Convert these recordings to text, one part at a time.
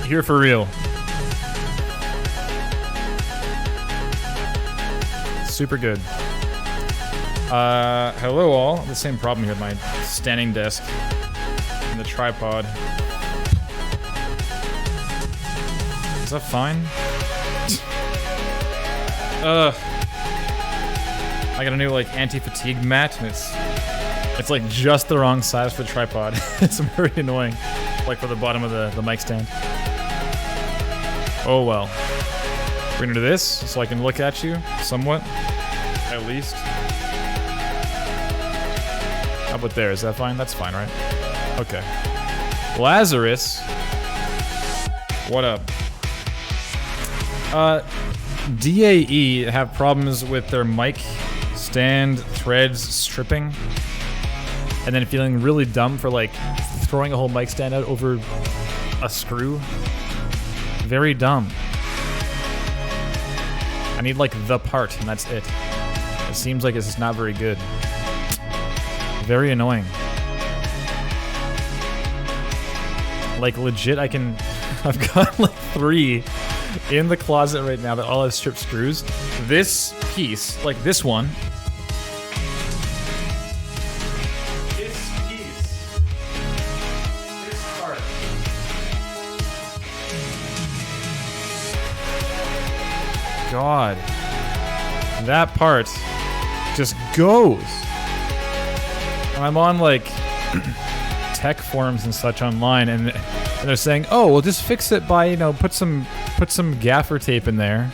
Here for real. Super good. Hello all. The same problem here with my standing desk and the tripod. Is that fine? I got a new like anti-fatigue mat, and it's like just the wrong size for the tripod. It's very annoying. Like for the bottom of the mic stand. Oh well. We're gonna do this so I can look at you somewhat, at least. How about there? Is that fine? That's fine, right? Okay. Lazarus. What up? DAE have problems with their mic stand threads stripping, and then feeling really dumb for like throwing a whole mic stand out over a screw. Very dumb. I need like the part, and that's it. It seems like it's not very good. Very annoying. Like legit, I've got like 3 in the closet right now that all have stripped screws. This piece, like this one. This piece. This part. God. That part just goes. And I'm on like tech forums and such online, and they're saying, "Oh, we'll just fix it by, you know, put some gaffer tape in there,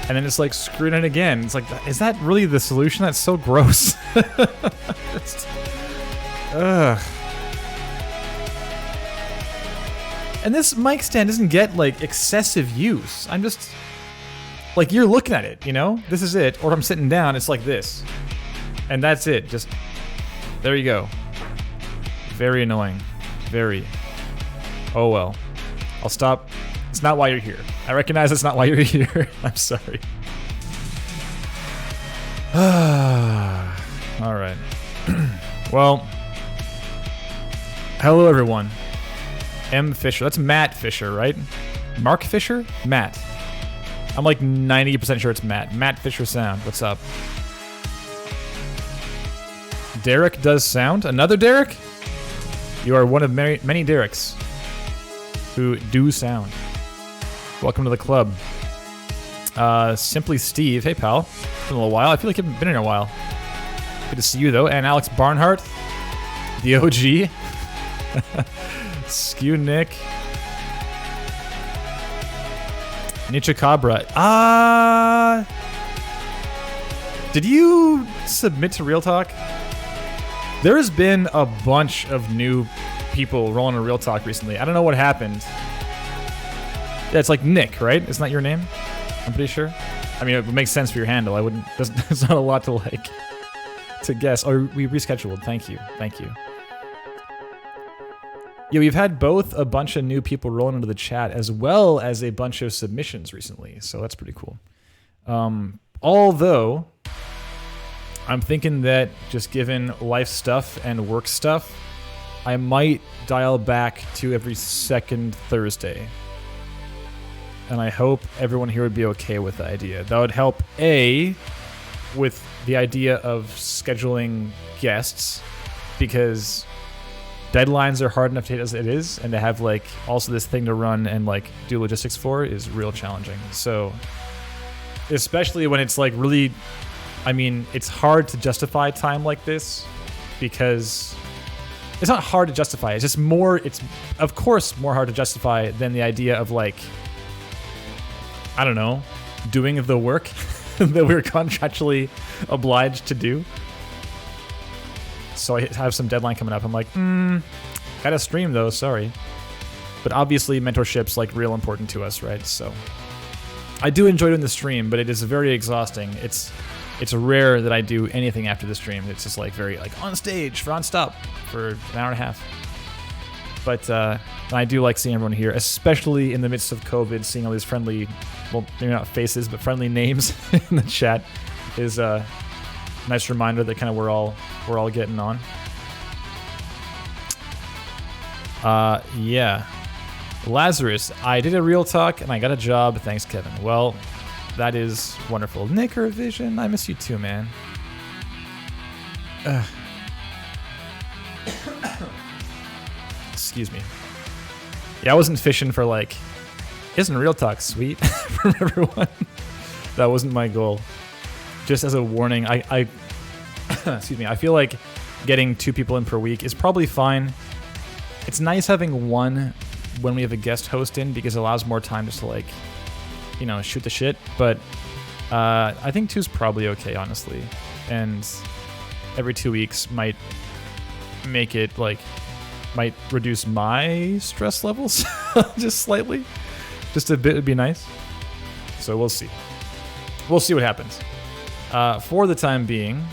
and then it's like screwing it again." It's like, is that really the solution? That's so gross. Ugh. And this mic stand doesn't get like excessive use. I'm just like, you're looking at it, you know? This is it. Or if I'm sitting down, it's like this, and that's it. Just there you go. Very annoying. Very. Oh well. I'll stop. It's not why you're here. I recognize it's not why you're here. I'm sorry. Alright. Well. Hello everyone. M. Fisher. That's Matt Fisher, right? Mark Fisher? Matt. I'm like 90% sure it's Matt. Matt Fisher Sound. What's up? Derek does sound. Another Derek? You are one of many Dereks who do sound. Welcome to the club. Simply Steve. Hey, pal. It's been a little while. I feel like you've been in a while. Good to see you, though. And Alex Barnhart. The OG. Skew Nick. Nietzsche Cabra. Did you submit to Real Talk? There has been a bunch of new people rolling in Real Talk recently. I don't know what happened. Yeah, it's like Nick, right? Isn't that your name? I'm pretty sure. I mean, it would make sense for your handle. I wouldn't. There's not a lot to like to guess. Oh, we rescheduled. Thank you. Thank you. Yeah, we've had both a bunch of new people rolling into the chat as well as a bunch of submissions recently, so that's pretty cool. Although, I'm thinking that just given life stuff and work stuff, I might dial back to every second Thursday. And I hope everyone here would be okay with the idea. That would help, A, with the idea of scheduling guests, because deadlines are hard enough to hit as it is, and to have like also this thing to run and like do logistics for is real challenging. So especially when it's like really, I mean, it's hard to justify time like this, because it's not hard to justify. It's just more, it's of course more hard to justify than the idea of like, I don't know, doing the work that we're contractually obliged to do. So I have some deadline coming up. I'm like, gotta stream though, sorry. But obviously mentorship's like real important to us, right? So I do enjoy doing the stream, but it is very exhausting. It's rare that I do anything after the stream. It's just like very like on stage for non-stop for an hour and a half. But I do like seeing everyone here, especially in the midst of COVID, seeing all these friendly, well, maybe not faces, but friendly names in the chat is a nice reminder that kind of we're all getting on. Yeah. Lazarus, I did a real talk and I got a job. Thanks, Kevin. Well, that is wonderful. Nick or Vision, I miss you too, man. Excuse me. Yeah, I wasn't fishing for like, isn't real talk sweet from everyone? That wasn't my goal. Just as a warning, I excuse me, I feel like getting 2 people in per week is probably fine. It's nice having one when we have a guest host in because it allows more time just to like, you know, shoot the shit. But I think 2's probably okay, honestly. And every 2 weeks might make it like, might reduce my stress levels just slightly. Just a bit would be nice. So we'll see. We'll see what happens. For the time being,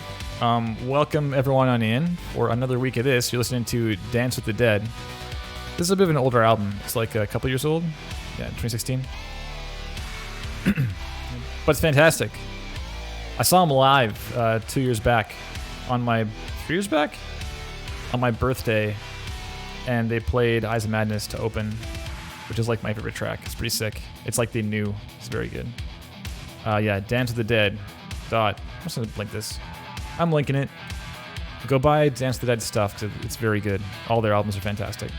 welcome everyone on in for another week of this. You're listening to Dance with the Dead. This is a bit of an older album. It's like a couple years old. Yeah, 2016. But it's fantastic. I saw him live 2 years back on my 3 years back on my birthday, and they played Eyes of Madness to open, which is like my favorite track. It's pretty sick. It's like they knew. It's very good. Yeah, Dance with the Dead. I'm just gonna link this. I'm linking it. Go buy Dance with the Dead stuff. It's very good. All their albums are fantastic.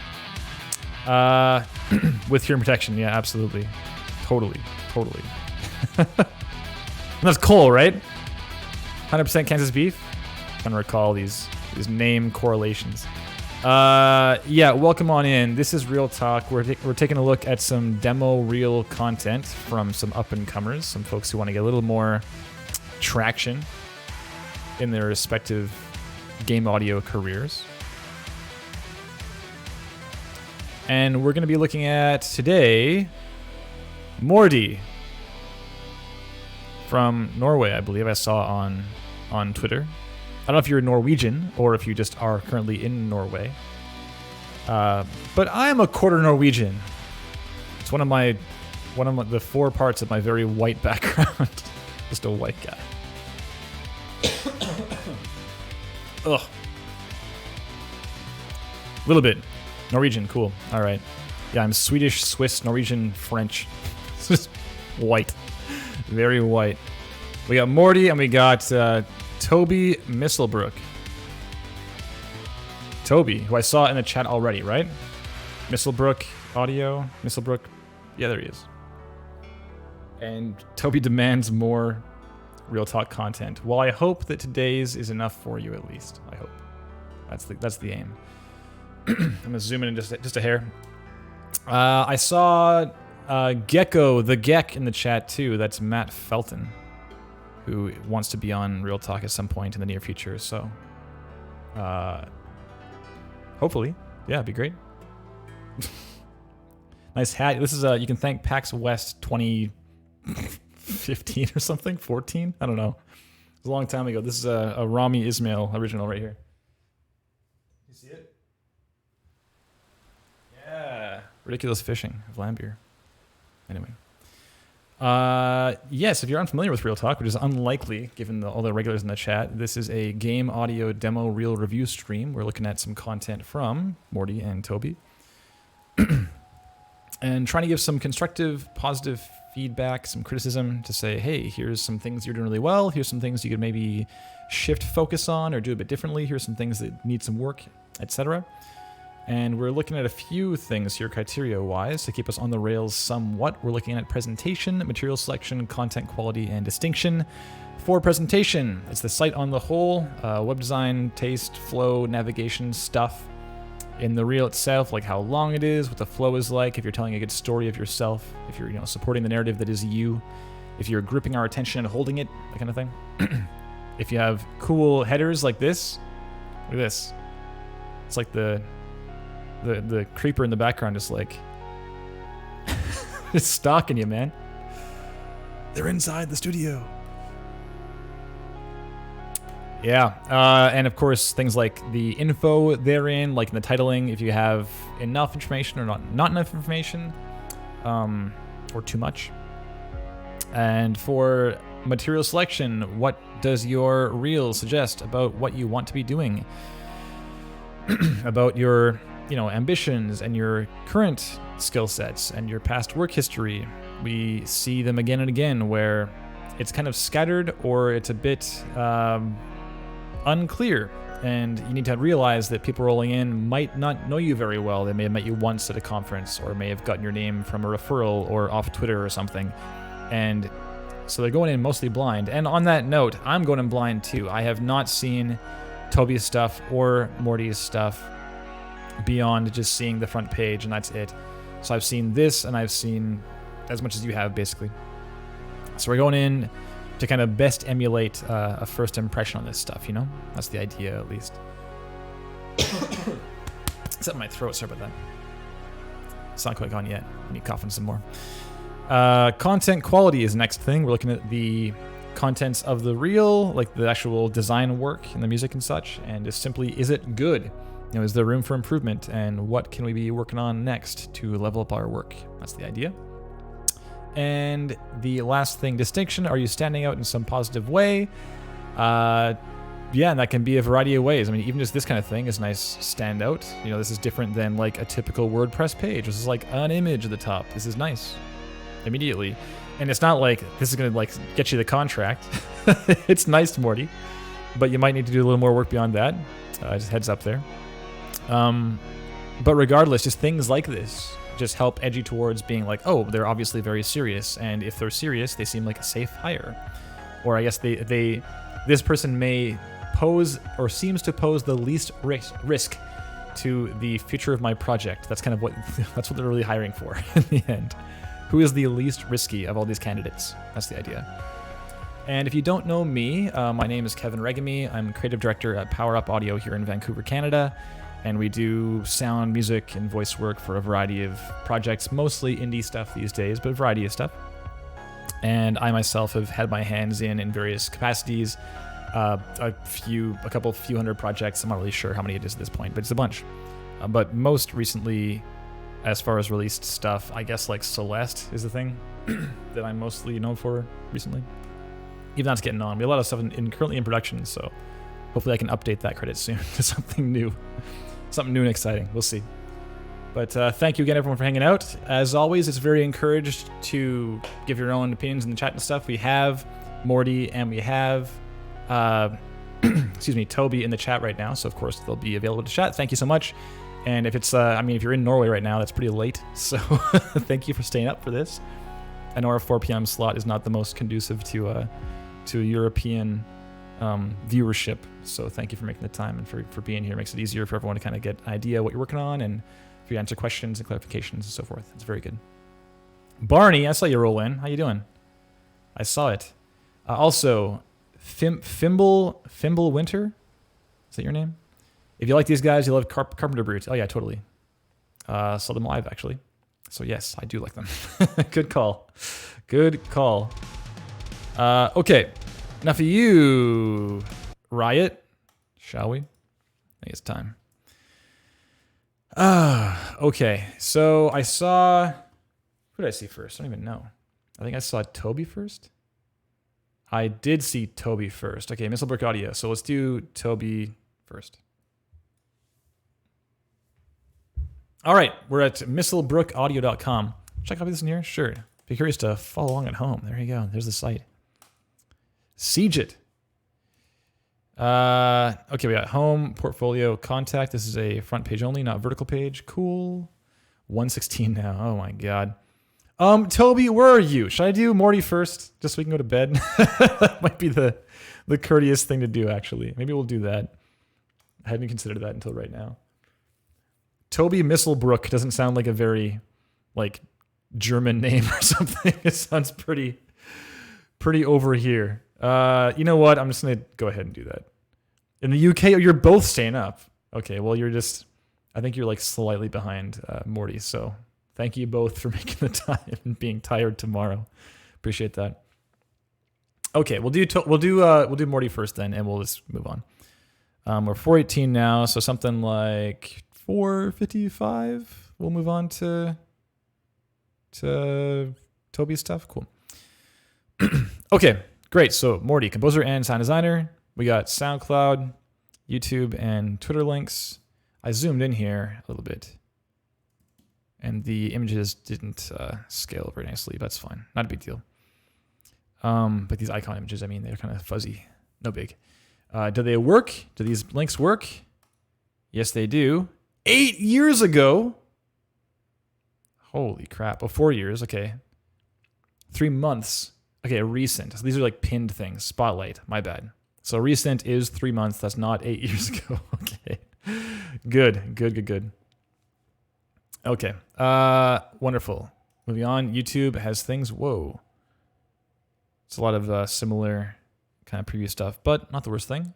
With Hearing Protection, yeah, absolutely. Totally. And that's Cole, right? 100% Kansas Beef? I'm trying to recall these name correlations. Yeah, welcome on in. This is Real Talk. We're taking a look at some demo reel content from some up-and-comers, some folks who want to get a little more traction in their respective game audio careers. And we're going to be looking at, today, Mordi from Norway, I believe I saw on Twitter. I don't know if you're Norwegian or if you just are currently in Norway. But I am a quarter Norwegian. It's one of the 4 parts of my very white background. Just a white guy. Ugh. A little bit. Norwegian, cool. All right. Yeah, I'm Swedish, Swiss, Norwegian, French. Just white. Very white. We got Mordi and we got Toby Misselbrook. Toby, who I saw in the chat already, right? Misselbrook audio. Misselbrook. Yeah, there he is. And Toby demands more Real Talk content. Well, I hope that today's is enough for you at least. I hope. That's the aim. I'm gonna zoom in just a hair. I saw Gecko the Geck in the chat too. That's Matt Felton, who wants to be on Real Talk at some point in the near future. So, hopefully, yeah, it'd be great. Nice hat. This is you can thank PAX West 2015 or something, 14. I don't know. It was a long time ago. This is a Rami Ismail original right here. You see it? Yeah. Ridiculous Fishing of Lambier. Anyway. Yes, if you're unfamiliar with Real Talk, which is unlikely given all the regulars in the chat, this is a game audio demo reel review stream. We're looking at some content from Mordi and Toby. And trying to give some constructive, positive feedback, some criticism to say, hey, here's some things you're doing really well. Here's some things you could maybe shift focus on or do a bit differently. Here's some things that need some work, etc. And we're looking at a few things here criteria-wise to keep us on the rails somewhat. We're looking at presentation, material selection, content quality, and distinction. For presentation, it's the site on the whole, web design, taste, flow, navigation, stuff. In the reel itself, like how long it is, what the flow is like, if you're telling a good story of yourself, if you're supporting the narrative that is you, if you're gripping our attention and holding it, that kind of thing. If you have cool headers like this, look at this. It's like the creeper in the background is like just stalking you, man. They're inside the studio. Yeah, and of course things like the info therein, like in the titling, if you have enough information or not enough information, or too much. And for material selection, what does your reel suggest about what you want to be doing? About your ambitions and your current skill sets and your past work history. We see them again and again where it's kind of scattered or it's a bit unclear. And you need to realize that people rolling in might not know you very well. They may have met you once at a conference or may have gotten your name from a referral or off Twitter or something. And so they're going in mostly blind. And on that note, I'm going in blind too. I have not seen Toby's stuff or Mordi's stuff beyond just seeing the front page, and that's it. So I've seen this, and I've seen as much as you have, basically. So we're going in to kind of best emulate a first impression on this stuff, That's the idea, at least. Except my throat, sorry about that. It's not quite gone yet. I need coughing some more. Content quality is the next thing. We're looking at the contents of the reel, like the actual design work and the music and such, and just simply, is it good? Is there room for improvement, and what can we be working on next to level up our work? That's the idea. And the last thing, distinction. Are you standing out in some positive way? And that can be a variety of ways. I mean, even just this kind of thing is nice standout. This is different than like a typical WordPress page. This is like an image at the top. This is nice immediately. And it's not like this is going to like get you the contract. It's nice, Mordi. But you might need to do a little more work beyond that. Just heads up there. But regardless, just things like this just help edge you towards being like, oh, they're obviously very serious. And if they're serious, they seem like a safe hire. Or I guess this person may pose or seems to pose the least risk to the future of my project. That's kind of that's what they're really hiring for in the end. Who is the least risky of all these candidates? That's the idea. And if you don't know me, my name is Kevin Regami. I'm creative director at Power Up Audio here in Vancouver, Canada. And we do sound, music, and voice work for a variety of projects, mostly indie stuff these days, but a variety of stuff. And I myself have had my hands in various capacities, a couple few hundred projects. I'm not really sure how many it is at this point, but it's a bunch. But most recently, as far as released stuff, I guess like Celeste is the thing that I'm mostly known for recently. Even that's getting on. We have a lot of stuff currently in production, so hopefully I can update that credit soon to something new. Something new and exciting. We'll see. But thank you again, everyone, for hanging out. As always, it's very encouraged to give your own opinions in the chat and stuff. We have Mordi and we have, Toby in the chat right now. So, of course, they'll be available to chat. Thank you so much. And if it's, if you're in Norway right now, that's pretty late. So thank you for staying up for this. I know our 4 p.m. slot is not the most conducive to European viewership. So thank you for making the time and for being here. It makes it easier for everyone to kind of get an idea what you're working on and for you to answer questions and clarifications and so forth. It's very good. Barney, I saw you roll in. How you doing? I saw it. Also, Fimble Winter? Is that your name? If you like these guys, you love Carpenter Brute. Oh yeah, totally. Saw them live actually. So yes, I do like them. Good call. Good call. Okay. Enough of you, Riot. Shall we? I think it's time. Okay. So I saw... Who did I see first? I don't even know. I think I saw Toby first. I did see Toby first. Okay, Misselbrook Audio. So let's do Toby first. All right, we're at misselbrookaudio.com. Should I copy this in here? Sure. If you're curious to follow along at home, there you go. There's the site. Siege it. Okay, we got home, portfolio, contact. This is a front page only, not vertical page. Cool. 116 now. Oh my god. Toby, where are you? Should I do Mordi first, just so we can go to bed? That might be the courteous thing to do, actually. Maybe we'll do that. I hadn't considered that until right now. Toby Misselbrook doesn't sound like a very, German name or something. It sounds pretty over here. You know what? I'm just going to go ahead and do that. In the UK, you're both staying up. Okay, well, I think you're slightly behind Mordi, so thank you both for making the time and being tired tomorrow. Appreciate that. Okay, we'll do Mordi first then, and we'll just move on. We're 418 now, so something like 455. We'll move on to Toby's stuff. Cool. Okay, great. So Mordi, composer and sound designer. We got SoundCloud, YouTube, and Twitter links. I zoomed in here a little bit, and the images didn't scale very nicely. But that's fine, not a big deal. But these icon images, I mean, they're kind of fuzzy. No big. Do they work? Do these links work? Yes, they do. 8 years ago. Holy crap. Oh, 4 years. Okay. 3 months. Okay, recent. So these are like pinned things. Spotlight. My bad. So recent is 3 months. That's not 8 years ago. Okay. Good. Okay. Wonderful. Moving on. YouTube has things. Whoa. It's a lot of similar kind of previous stuff, but not the worst thing.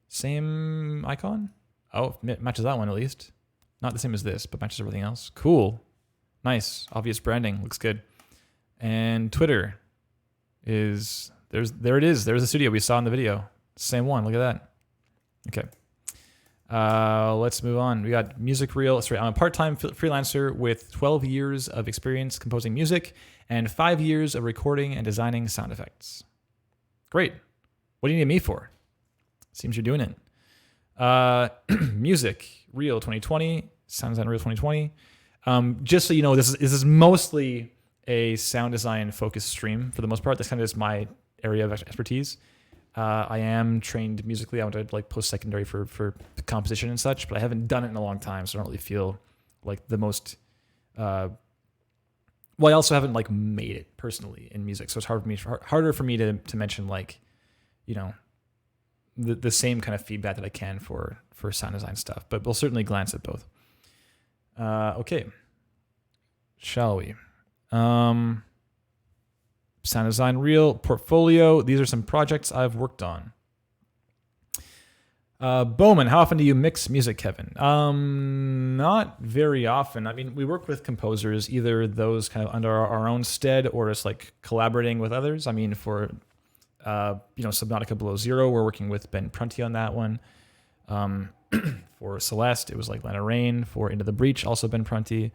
Same icon. Oh, matches that one at least. Not the same as this, but matches everything else. Cool. Nice. Obvious branding. Looks good. And Twitter is... There it is. There's the studio we saw in the video. Same one. Look at that. Okay. Let's move on. We got music reel. Sorry, I'm a part-time freelancer with 12 years of experience composing music and 5 years of recording and designing sound effects. Great. What do you need me for? Seems you're doing it. Music reel 2020. Sound design reel 2020. Just so you know, this is mostly a sound design focused stream for the most part. That's kind of just my area of expertise. I am trained musically. I went to like post-secondary for composition and such, but I haven't done it in a long time, so I don't really feel like the most. Well, I also haven't like made it personally in music, so it's harder for me to mention like, you know, the same kind of feedback that I can for sound design stuff. But we'll certainly glance at both. Okay, shall we? Sound design reel portfolio. These are some projects I've worked on. Bowman, how often do you mix music, Kevin? Not very often. I mean, we work with composers, either those kind of under our own stead or just like collaborating with others. I mean, for Subnautica Below Zero, we're working with Ben Prunty on that one. For Celeste, it was like Lana Rain. For Into the Breach, also Ben Prunty.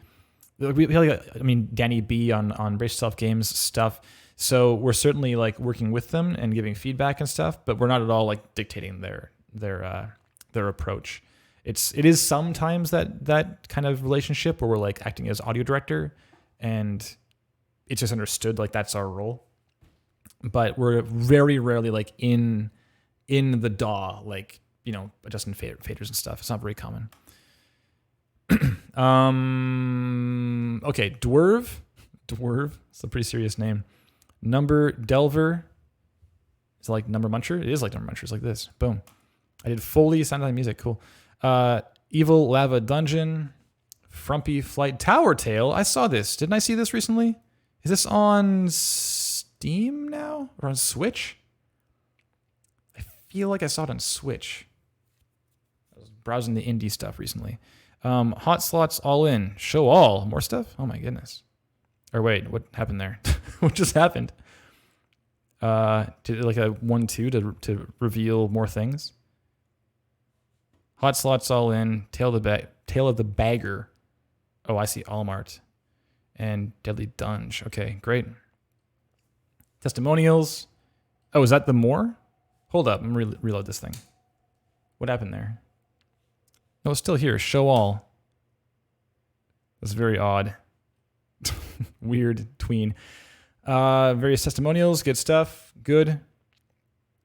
Danny B on Brace Yourself Games stuff. So we're certainly like working with them and giving feedback and stuff, but we're not at all like dictating their approach. It is sometimes that kind of relationship where we're like acting as audio director, and it's just understood like that's our role. But we're very rarely like in the DAW, like, you know, adjusting faders and stuff. It's not very common. Okay, Dwerv. It's a pretty serious name. Number Delver. Is it like Number Muncher? It is like Number Muncher. It's like this. Boom. I did Foley, sound design music. Cool. Evil Lava Dungeon. Frumpy Flight Tower Tale. I saw this. Didn't I see this recently? Is this on Steam now? Or on Switch? I feel like I saw it on Switch. I was browsing the indie stuff recently. Hot Slots All In. Show all. More stuff? Oh my goodness. Or wait, what happened there? What just happened? Did it like a 1-2 to reveal more things? Hot Slots All In. Tale of the Bagger. Oh, I see. Allmart. And Deadly Dunge. Okay, great. Testimonials. Oh, is that the more? Hold up. I'm going to reload this thing. What happened there? No, it's still here. Show all. That's very odd. Weird tween. Various testimonials. Good stuff. Good.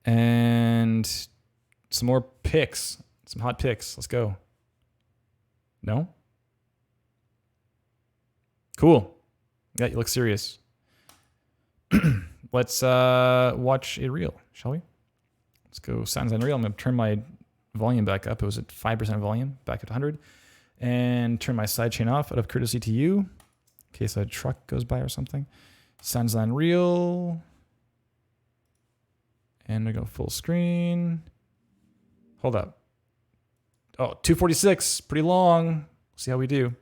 And some more picks. Some hot picks. Let's go. No? Cool. Yeah, you look serious. Let's watch a reel, shall we? Let's go Sounds Unreal. I'm going to turn my volume back up. It was at 5% volume, back at 100. And turn my sidechain off out of courtesy to you, in case a truck goes by or something. Sounds Unreal. And we go full screen. Hold up. Oh, 246, pretty long. See how we do.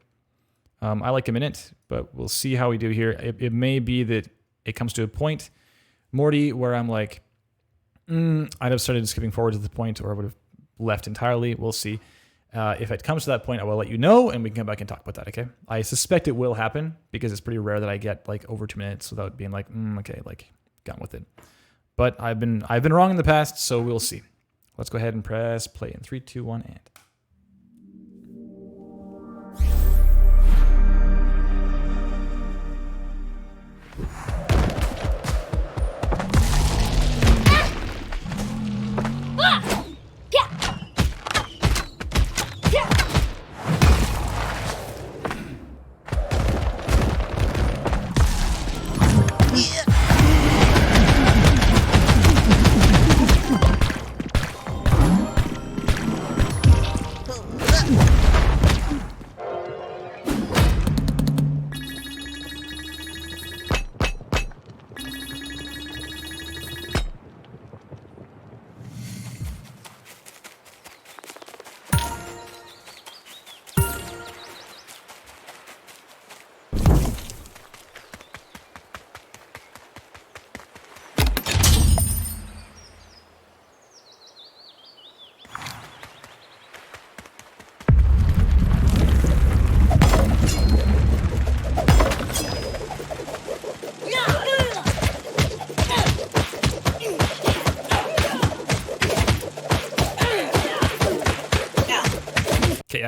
I like a minute, but we'll see how we do here. It may be that it comes to a point, Mordi, where I'm like, I'd have started skipping forward to the point, or I would have left entirely. We'll see. If it comes to that point, I will let you know, and we can come back and talk about that, okay? I suspect it will happen, because it's pretty rare that I get like over 2 minutes without being like, okay, like, gone with it. But I've been wrong in the past, so we'll see. Let's go ahead and press play in 3, 2, 1, and...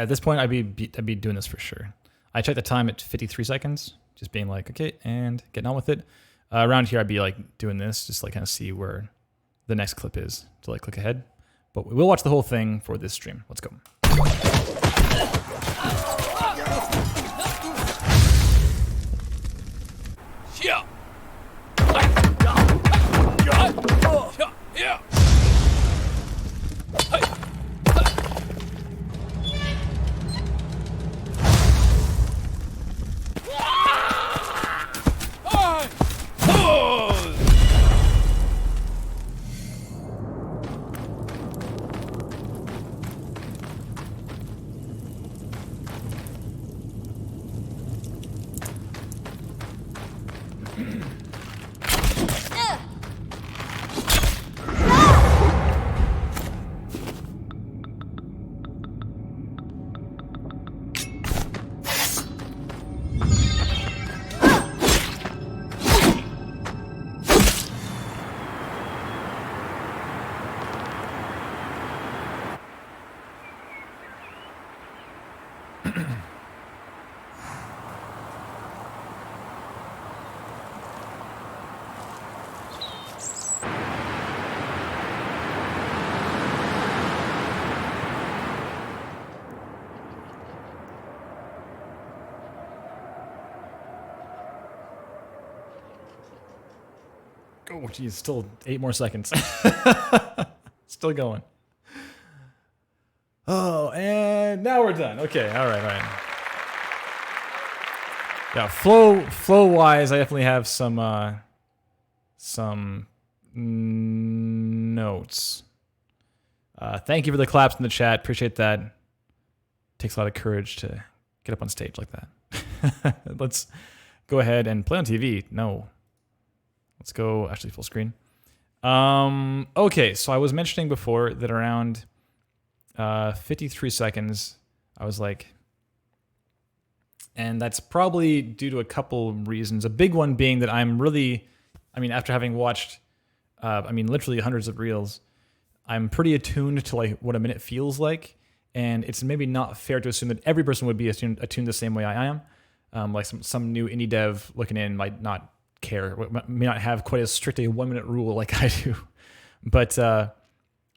at this point, I'd be doing this for sure. I checked the time at 53 seconds, just being like, okay, and getting on with it. Around here, I'd be like doing this, just like kind of see where the next clip is to like click ahead. But we will watch the whole thing for this stream. Let's go. Yeah. Oh, geez, still 8 more seconds. Still going. Oh, and now we're done. Okay, all right. Yeah, flow wise, I definitely have some notes. Thank you for the claps in the chat. Appreciate that. Takes a lot of courage to get up on stage like that. Let's go ahead and play on TV. No. Let's go actually full screen. Okay, so I was mentioning before that around 53 seconds, I was like, and that's probably due to a couple reasons. A big one being that I'm really, after having watched, literally hundreds of reels, I'm pretty attuned to like what a minute feels like. And it's maybe not fair to assume that every person would be attuned the same way I am. Like some new indie dev looking in might not care, may not have quite as strict a 1 minute rule like I do. But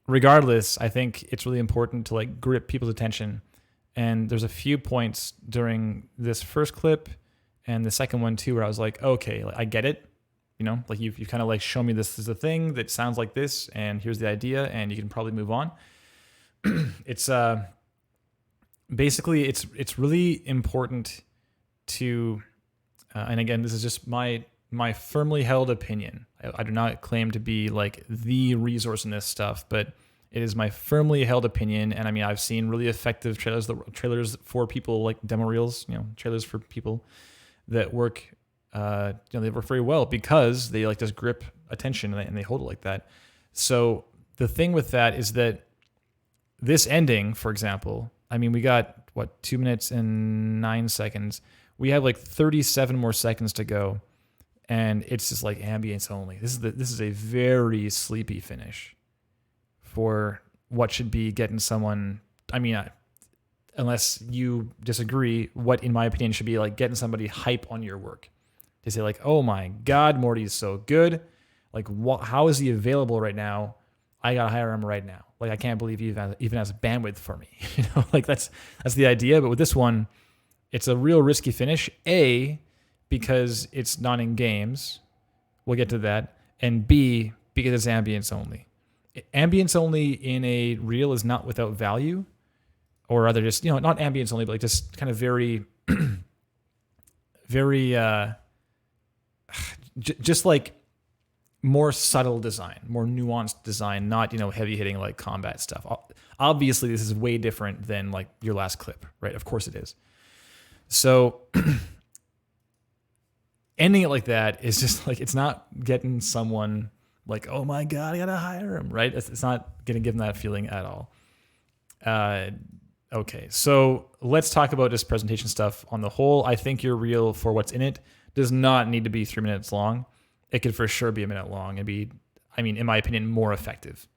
regardless, I think it's really important to like grip people's attention. And there's a few points during this first clip and the second one too, where I was like, okay, like, I get it. You know, like you've kind of like shown me this is a thing that sounds like this, and here's the idea, and you can probably move on. It's basically it's really important to, and again, this is just my firmly held opinion. I do not claim to be like the resource in this stuff, but it is my firmly held opinion. And I've seen really effective trailers for people like demo reels, trailers for people that work, they work very well because they like just grip attention and they hold it like that. So the thing with that is that this ending, for example, we got 2 minutes and 9 seconds. We have like 37 more seconds to go. And it's just like ambience only. This is a very sleepy finish for what should be getting someone. Unless you disagree, what in my opinion should be like getting somebody hype on your work. To say like, oh my God, Mordi is so good. Like, how is he available right now? I gotta hire him right now. Like, I can't believe he even has bandwidth for me. Like that's the idea. But with this one, it's a real risky finish. Because it's not in games. We'll get to that. And B, because it's ambience only. Ambience only in a reel is not without value. Or rather just, not ambience only, but like just kind of very, very, just like more subtle design, more nuanced design, not, heavy hitting like combat stuff. Obviously, this is way different than like your last clip, right? Of course it is. So... ending it like that is just like, it's not getting someone like, oh my God, I gotta hire him, right? It's not gonna give them that feeling at all. Okay, so let's talk about this presentation stuff on the whole. I think your reel for what's in it does not need to be 3 minutes long. It could for sure be a minute long and be, in my opinion, more effective.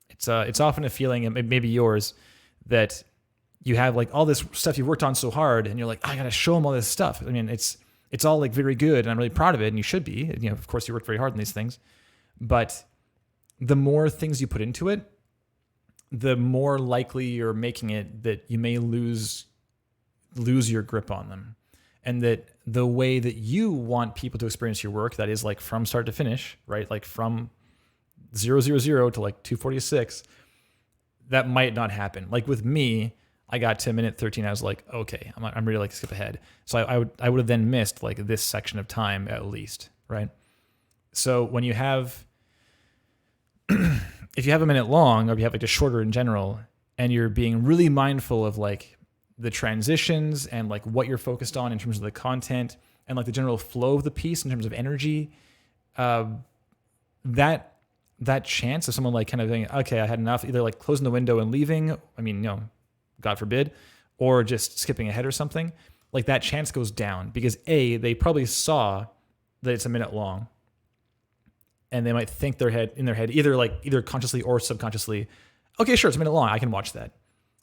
It's often a feeling, and maybe yours, that you have like all this stuff you worked on so hard, and you're like, I gotta show them all this stuff. I mean, it's all like very good, and I'm really proud of it, and you should be. You know, of course, you worked very hard on these things, but the more things you put into it, the more likely you're making it that you may lose your grip on them, and that the way that you want people to experience your work, that is like from start to finish, right? Like from 000 to like 246, that might not happen. Like with me, I got to minute 13. I was like, okay, I'm ready to like skip ahead. So I would have then missed like this section of time at least, right? So when you have, if you have a minute long, or if you have like just shorter in general, and you're being really mindful of like the transitions and like what you're focused on in terms of the content and like the general flow of the piece in terms of energy, that chance of someone like kind of thinking, okay, I had enough, either like closing the window and leaving, I mean, you know, God forbid, or just skipping ahead or something, like that chance goes down because A, they probably saw that it's a minute long, and they might think in their head, either consciously or subconsciously, okay, sure, it's a minute long, I can watch that.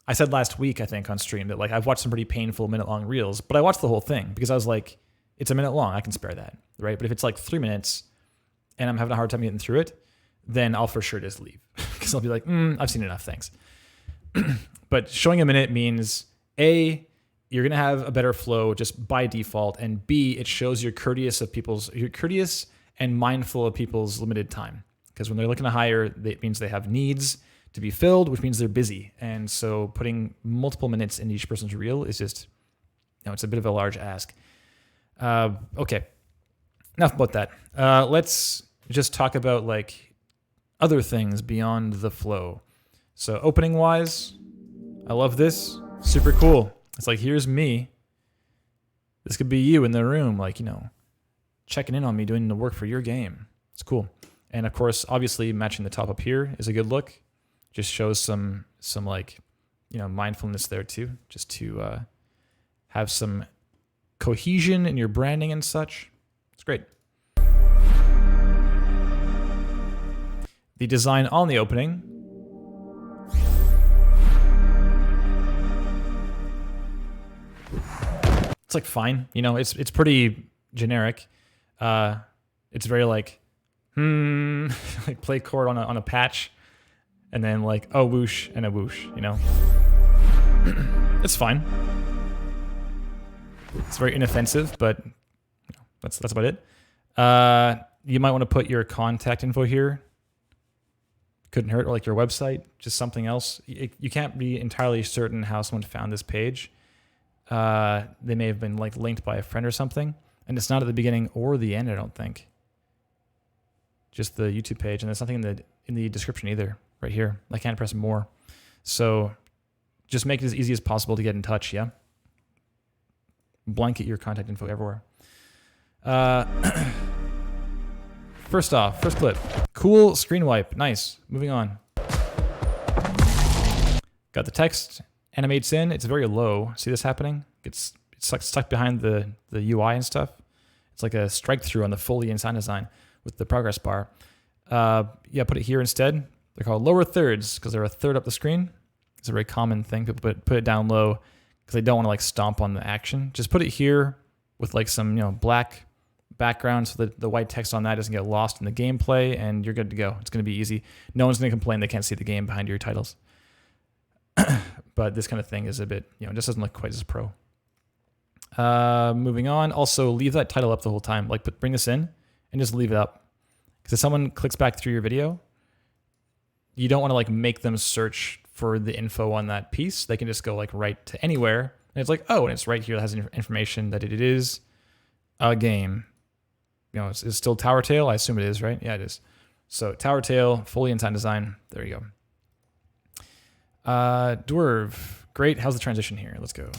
I said last week, I think on stream, that like I've watched some pretty painful minute long reels, but I watched the whole thing because I was like, it's a minute long, I can spare that, right? But if it's like 3 minutes and I'm having a hard time getting through it, then I'll for sure just leave because I'll be like, I've seen enough, thanks. But showing a minute means A, you're gonna have a better flow just by default, and B, it shows you're courteous and mindful of people's limited time. Because when they're looking to hire, it means they have needs to be filled, which means they're busy. And so putting multiple minutes in each person's reel is just, you know, it's a bit of a large ask. Okay, enough about that. Let's just talk about like other things beyond the flow. So opening wise, I love this. Super cool. It's like, here's me. This could be you in the room, like, you know, checking in on me, doing the work for your game. It's cool. And of course, obviously matching the top up here is a good look. Just shows some like, you know, mindfulness there too, just to have some cohesion in your branding and such. It's great. The design on the opening. It's like fine, you know, it's pretty generic. It's very like, like play chord on a patch, and then like a whoosh and a whoosh, you know. It's fine. It's very inoffensive, but you know, that's about it. You might want to put your contact info here. Couldn't hurt, or like your website, just something else. You can't be entirely certain how someone found this page. They may have been like linked by a friend or something, and it's not at the beginning or the end, I don't think. Just the YouTube page, and there's nothing in the description either, right here. I can't press more. So just make it as easy as possible to get in touch, yeah? Blanket your contact info everywhere. First clip. Cool screen wipe, nice. Moving on. Got the text, animates in, it's very low. See this happening? It's stuck behind the UI and stuff. It's like a strike through on the Foley and sign design with the progress bar. Yeah, put it here instead. They're called lower thirds because they're a third up the screen. It's a very common thing. People put it down low because they don't want to like stomp on the action. Just put it here with like some, you know, black background so that the white text on that doesn't get lost in the gameplay, and you're good to go. It's going to be easy. No one's going to complain they can't see the game behind your titles. But this kind of thing is a bit, you know, it just doesn't look quite as pro. Moving on. Also, leave that title up the whole time. Like, bring this in and just leave it up. Because if someone clicks back through your video, you don't want to like make them search for the info on that piece. They can just go like right to anywhere, and it's like, oh, and it's right here that has information that it is a game. You know, it's still Tower Tale. I assume it is, right? Yeah, it is. So Tower Tale, Foley and sign design. There you go. Dwarf. Great. How's the transition here? Let's go.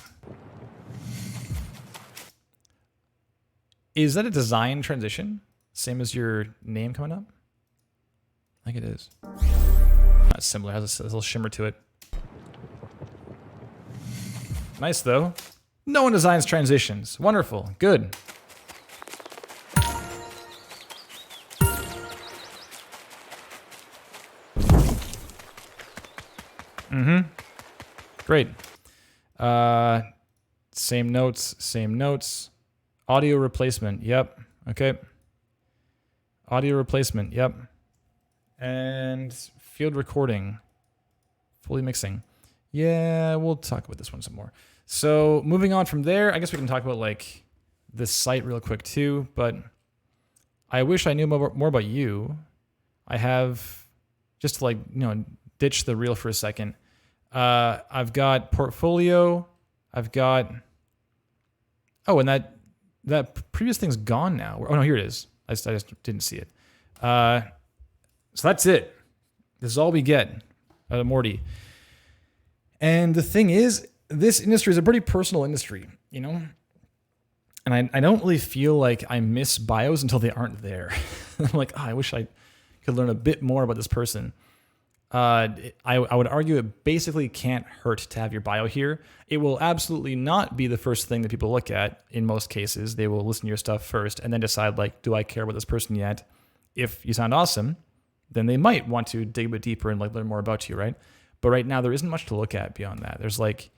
Is that a design transition? Same as your name coming up? I think it is. Not similar. Has a little shimmer to it. Nice, though. No one designs transitions. Wonderful. Good. Great. Same notes, same notes. Audio replacement, yep. Okay. Audio replacement, yep. And field recording, fully mixing. Yeah, we'll talk about this one some more. So moving on from there, I guess we can talk about like this site real quick too, but I wish I knew more about you. I have, just to like, ditch the reel for a second. I've got portfolio. I've got, and that previous thing's gone now. Oh no, here it is. I just didn't see it. So that's it. This is all we get out of Mordi. And the thing is, this industry is a pretty personal industry, And I don't really feel like I miss bios until they aren't there. I'm like, I wish I could learn a bit more about this person. I would argue it basically can't hurt to have your bio here. It will absolutely not be the first thing that people look at in most cases. They will listen to your stuff first and then decide, like, do I care about this person yet? If you sound awesome, then they might want to dig a bit deeper and like learn more about you, right? But right now there isn't much to look at beyond that. There's like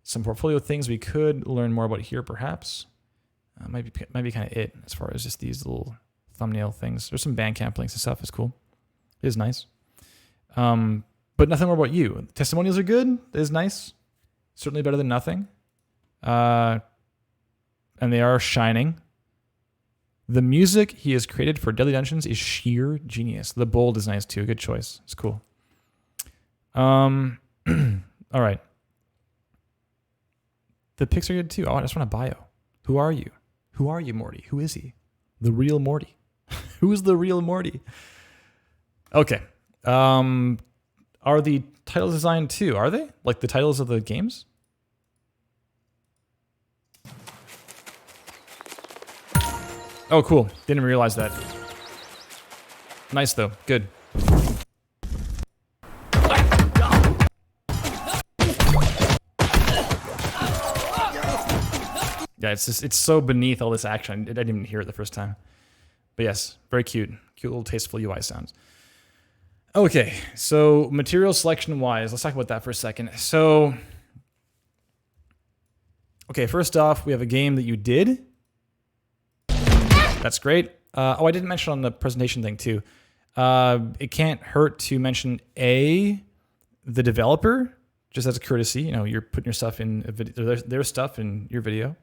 some portfolio things we could learn more about here, perhaps. Might be kind of it as far as just these little thumbnail things. There's some Bandcamp links and stuff. It's cool. It is nice. But nothing more about you. Testimonials are good. It is nice. Certainly better than nothing. And they are shining. The music he has created for Deadly Dungeons is sheer genius. The bold is nice too. Good choice. It's cool. All right. The pics are good too. Oh, I just want a bio. Who are you? Who are you, Mordi? Who is he? The real Mordi. Who's the real Mordi? Okay. Are the titles designed too? Are they? Like the titles of the games? Oh, cool. Didn't realize that. Nice though. Good. Yeah, it's so beneath all this action. I didn't even hear it the first time. But yes, very cute. Cute little tasteful UI sounds. Okay, so material selection wise, let's talk about that for a second. So, okay, first off, we have a game that you did. That's great. I didn't mention on the presentation thing too. It can't hurt to mention the developer, just as a courtesy. You're putting your stuff in their stuff in your video,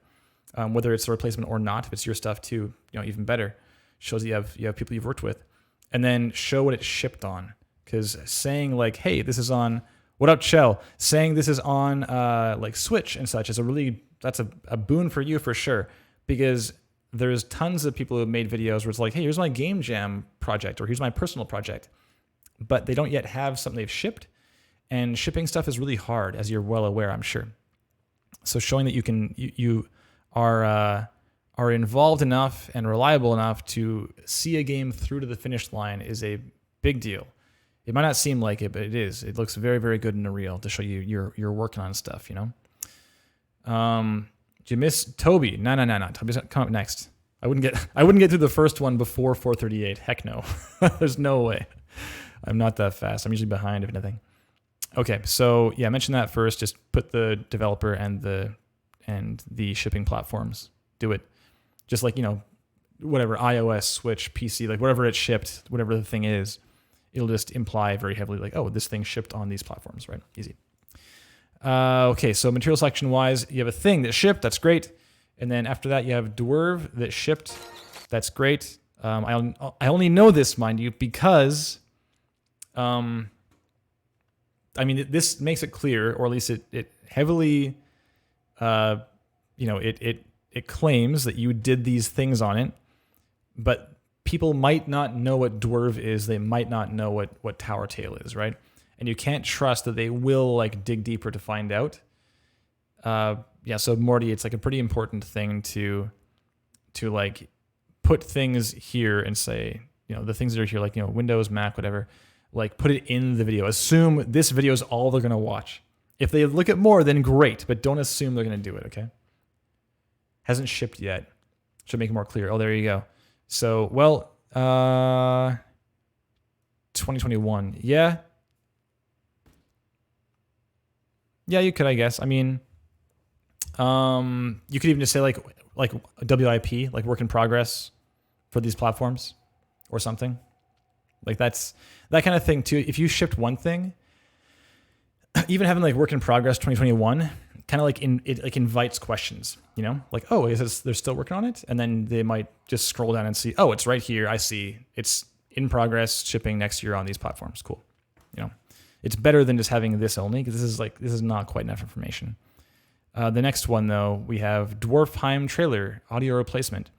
whether it's a replacement or not. If it's your stuff too, even better. Shows that you have people you've worked with, and then show what it's shipped on. Because saying like, hey, this is on, what up, Chell? Saying this is on like Switch and such is that's a boon for you for sure. Because there's tons of people who have made videos where it's like, hey, here's my game jam project, or here's my personal project. But they don't yet have something they've shipped. And shipping stuff is really hard, as you're well aware, I'm sure. So showing that you are involved enough and reliable enough to see a game through to the finish line is a big deal. It might not seem like it, but it is. It looks very, very good in the reel to show you're working on stuff, Did you miss Toby? No. Toby's coming up next. I wouldn't get through the first one before 4:38. Heck no. There's no way. I'm not that fast. I'm usually behind, if anything. Okay, so yeah, mention that first. Just put the developer and the shipping platforms. Do it. Just like, whatever, iOS, Switch, PC, like whatever it shipped, whatever the thing is, it'll just imply very heavily like, oh, this thing shipped on these platforms, right? Easy. Okay, so material selection wise, you have a thing that shipped, that's great. And then after that, you have Dwarve that shipped, that's great. I only know this, mind you, because, this makes it clear, or at least it heavily, it claims that you did these things on it, but people might not know what Dwarve is. They might not know what Tower Tail is, right? And you can't trust that they will like dig deeper to find out. So Mordi, it's like a pretty important thing to like put things here and say, the things that are here, like, Windows, Mac, whatever, like put it in the video. Assume this video is all they're going to watch. If they look at more, then great, but don't assume they're going to do it, okay? Hasn't shipped yet. Should make it more clear. Oh, there you go. So, 2021. Yeah. Yeah, you could, I guess. I mean, You could even just say like WIP, like work in progress for these platforms or something. Like that's that kind of thing too. If you shipped one thing, even having like work in progress 2021 kind of like it like invites questions, you know, like, oh, they're still working on it. And then they might just scroll down and see, oh, it's right here. I see it's in progress, shipping next year on these platforms. Cool. You know, it's better than just having this only, because this is not quite enough information. The next one though, we have Dwarfheim trailer audio replacement.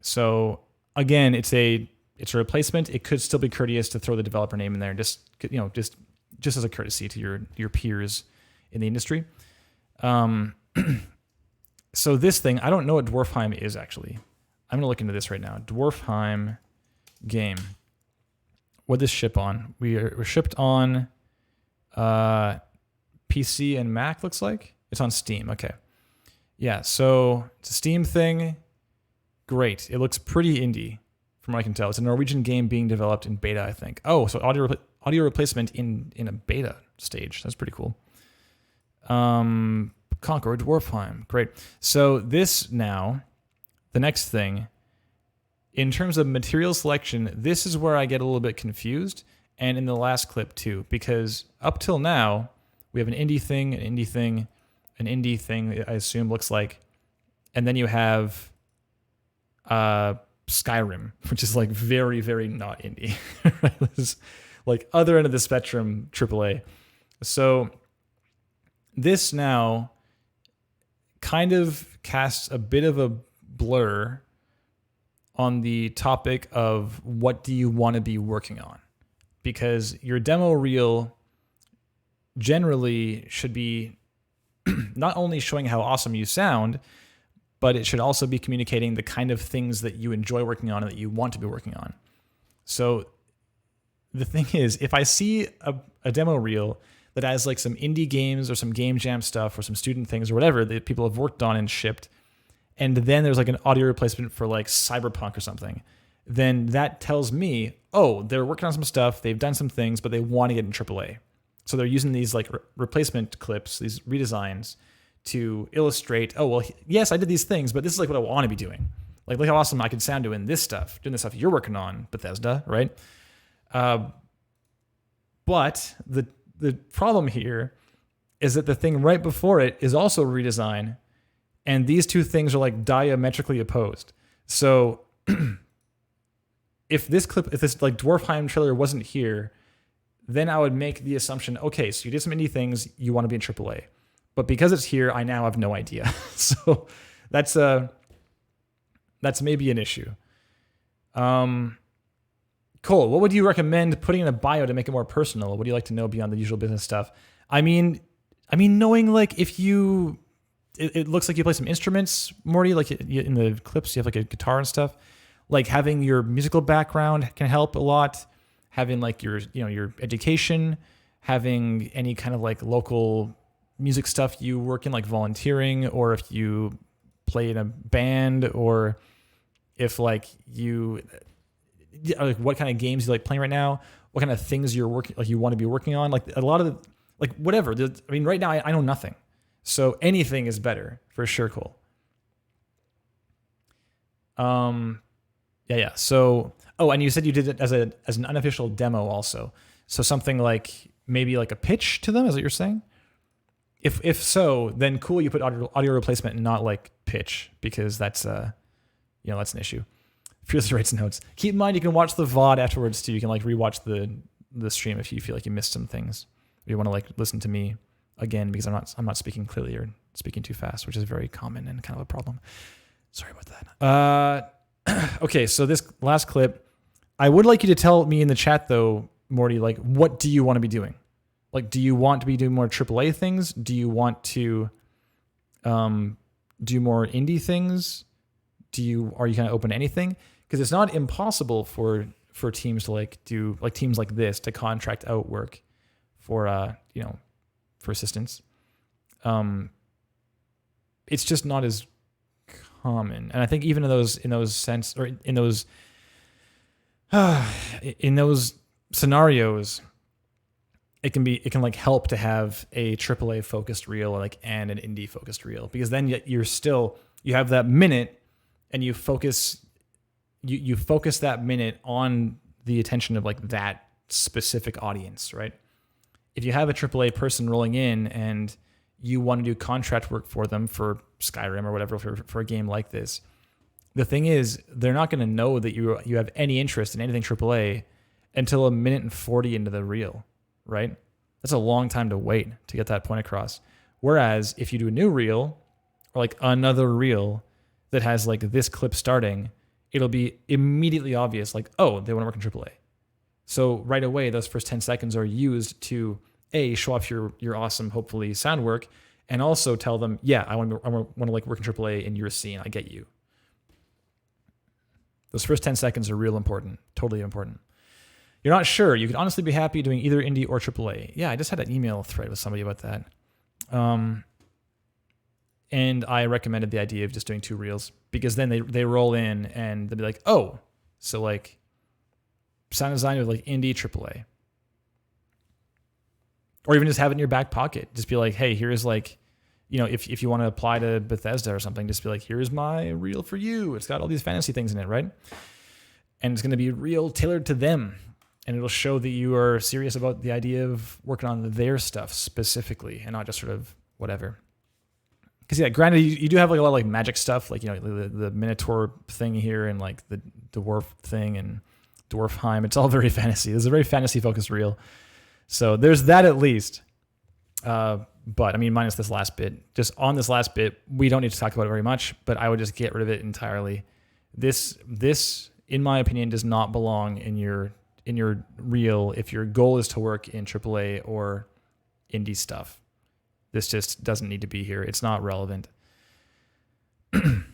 So again, it's a replacement. It could still be courteous to throw the developer name in there, just as a courtesy to your peers in the industry. So this thing, I don't know what Dwarfheim is actually. I'm gonna look into this right now. Dwarfheim game. What this ship on? We're shipped on PC and Mac. Looks like it's on Steam. Okay, yeah. So it's a Steam thing. Great. It looks pretty indie, from what I can tell. It's a Norwegian game being developed in beta, I think. Oh, so audio replacement in a beta stage. That's pretty cool. Conquer Dwarfheim. Great. So this now, the next thing, in terms of material selection, this is where I get a little bit confused, and in the last clip too, because up till now, we have an indie thing, I assume looks like, and then you have Skyrim, which is like very, very not indie. Right? This is like other end of the spectrum, AAA. So this now kind of casts a bit of a blur on the topic of what do you want to be working on, because your demo reel generally should be not only showing how awesome you sound, but it should also be communicating the kind of things that you enjoy working on and that you want to be working on. So the thing is, if I see a demo reel that has like some indie games or some game jam stuff or some student things or whatever that people have worked on and shipped, and then there's like an audio replacement for like Cyberpunk or something, then that tells me, oh, they're working on some stuff, they've done some things, but they want to get in AAA. So they're using these like replacement clips, these redesigns, to illustrate, oh, well, yes, I did these things, but this is like what I want to be doing. Like, look how awesome I could sound doing this stuff you're working on, Bethesda, right? But the problem here is that the thing right before it is also redesign, and these two things are like diametrically opposed. So if this like Dwarfheim trailer wasn't here, then I would make the assumption, okay, so you did some indie things, you want to be in AAA. But because it's here, I now have no idea. So that's maybe an issue. Cole, what would you recommend putting in a bio to make it more personal? What do you like to know beyond the usual business stuff? I mean, knowing like if you, it looks like you play some instruments, Mordi, like in the clips, you have like a guitar and stuff. Like having your musical background can help a lot. Having like your education, having any kind of like local music stuff you work in, like volunteering, or if you play in a band, or if like you like what kind of games you like playing right now, what kind of things you're working, like you want to be working on, like a lot of the, like whatever. I mean, right now I know nothing, so anything is better for sure. Cool. Yeah. So, and you said you did it as an unofficial demo also. So something like maybe like a pitch to them, is what you're saying? If so, then cool. You put audio replacement and not like pitch, because that's that's an issue. Fierce writes notes. Keep in mind you can watch the VOD afterwards too. You can like rewatch the stream if you feel like you missed some things. Or you want to like listen to me again because I'm not speaking clearly or speaking too fast, which is very common and kind of a problem. Sorry about that. Okay, so this last clip, I would like you to tell me in the chat though, Mordi, like what do you want to be doing? Like, do you want to be doing more AAA things? Do you want to do more indie things? Are you kind of open to anything? Because it's not impossible for teams to like do like teams like this to contract out work for for assistance. It's just not as common, and I think even in those scenarios, it can like help to have a AAA focused reel and an indie focused reel, because then you have that minute and you focus that minute on the attention of like that specific audience, right? If you have a AAA person rolling in and you want to do contract work for them for Skyrim or whatever for a game like this, the thing is they're not going to know that you have any interest in anything AAA until 1:40 into the reel, right? That's a long time to wait to get that point across. Whereas if you do a new reel or like another reel that has like this clip starting, it'll be immediately obvious, like, oh, they want to work in AAA. So right away, those first 10 seconds are used to show off your awesome, hopefully, sound work, and also tell them, yeah, I want to like work in AAA in your scene. I get you. Those first 10 seconds are real important, totally important. You're not sure. You could honestly be happy doing either indie or AAA. Yeah, I just had an email thread with somebody about that. And I recommended the idea of just doing 2 reels, because then they roll in and they'll be like, oh, so like sound design with like indie AAA. Or even just have it in your back pocket. Just be like, hey, here's like, if you want to apply to Bethesda or something, just be like, here's my reel for you. It's got all these fantasy things in it, right? And it's going to be real tailored to them. And it'll show that you are serious about the idea of working on their stuff specifically and not just sort of whatever. Because yeah, granted, you do have like a lot of like magic stuff, like, the Minotaur thing here and like the dwarf thing and Dwarfheim. It's all very fantasy. It's a very fantasy focused reel. So there's that at least. But I mean, minus this last bit. Just on this last bit, we don't need to talk about it very much, but I would just get rid of it entirely. This, in my opinion, does not belong in your reel if your goal is to work in AAA or indie stuff. This just doesn't need to be here. It's not relevant. And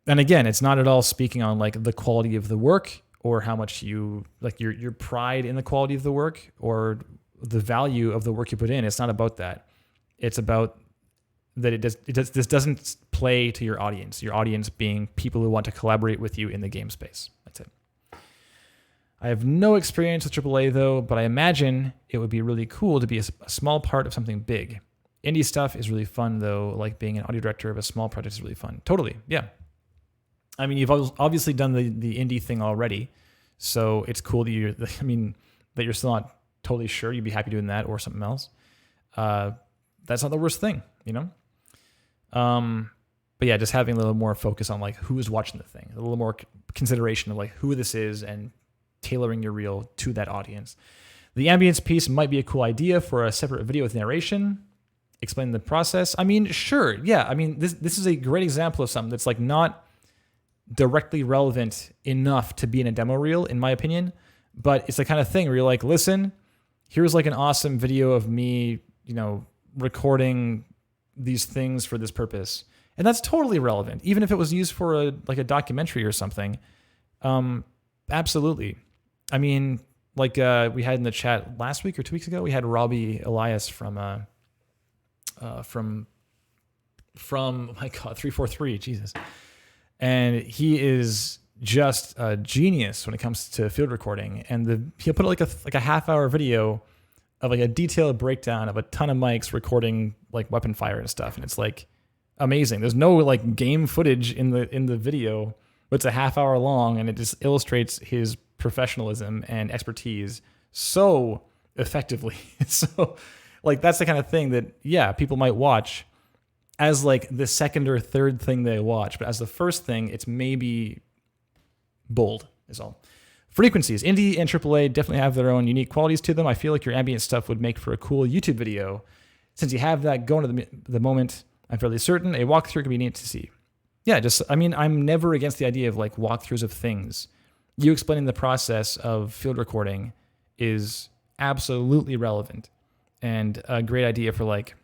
again, it's not at all speaking on like the quality of the work or how much you like your pride in the quality of the work or the value of the work you put in. It's not about that. It's about that this doesn't play to your audience. Your audience being people who want to collaborate with you in the game space. That's it. I have no experience with AAA though, but I imagine it would be really cool to be a small part of something big. Indie stuff is really fun though, like being an audio director of a small project is really fun. Totally, yeah. I mean, you've obviously done the indie thing already, so it's cool that you're still not totally sure. You'd be happy doing that or something else. That's not the worst thing, But yeah, just having a little more focus on like who is watching the thing, a little more consideration of like who this is and tailoring your reel to that audience. The ambience piece might be a cool idea for a separate video with narration. Explain the process. I mean, sure, yeah. I mean, this is a great example of something that's like not directly relevant enough to be in a demo reel, in my opinion. But it's the kind of thing where you're like, listen, here's like an awesome video of me, recording these things for this purpose. And that's totally relevant, even if it was used for a documentary or something. Absolutely. I mean, like we had in the chat last week or 2 weeks ago, we had Robbie Elias from my God, 343, Jesus. And he is just a genius when it comes to field recording. And he'll put like a half-hour video of like a detailed breakdown of a ton of mics recording like weapon fire and stuff. And it's like amazing. There's no like game footage in the video, but it's a half-hour long, and it just illustrates his professionalism and expertise so effectively. So like that's the kind of thing that, yeah, people might watch as like the second or third thing they watch, but as the first thing, it's maybe bold is all. Frequencies. Indie and AAA definitely have their own unique qualities to them. I feel like your ambient stuff would make for a cool YouTube video. Since you have that going to the moment, I'm fairly certain a walkthrough could be neat to see. Yeah, I'm never against the idea of like walkthroughs of things. You explaining the process of field recording is absolutely relevant and a great idea for like,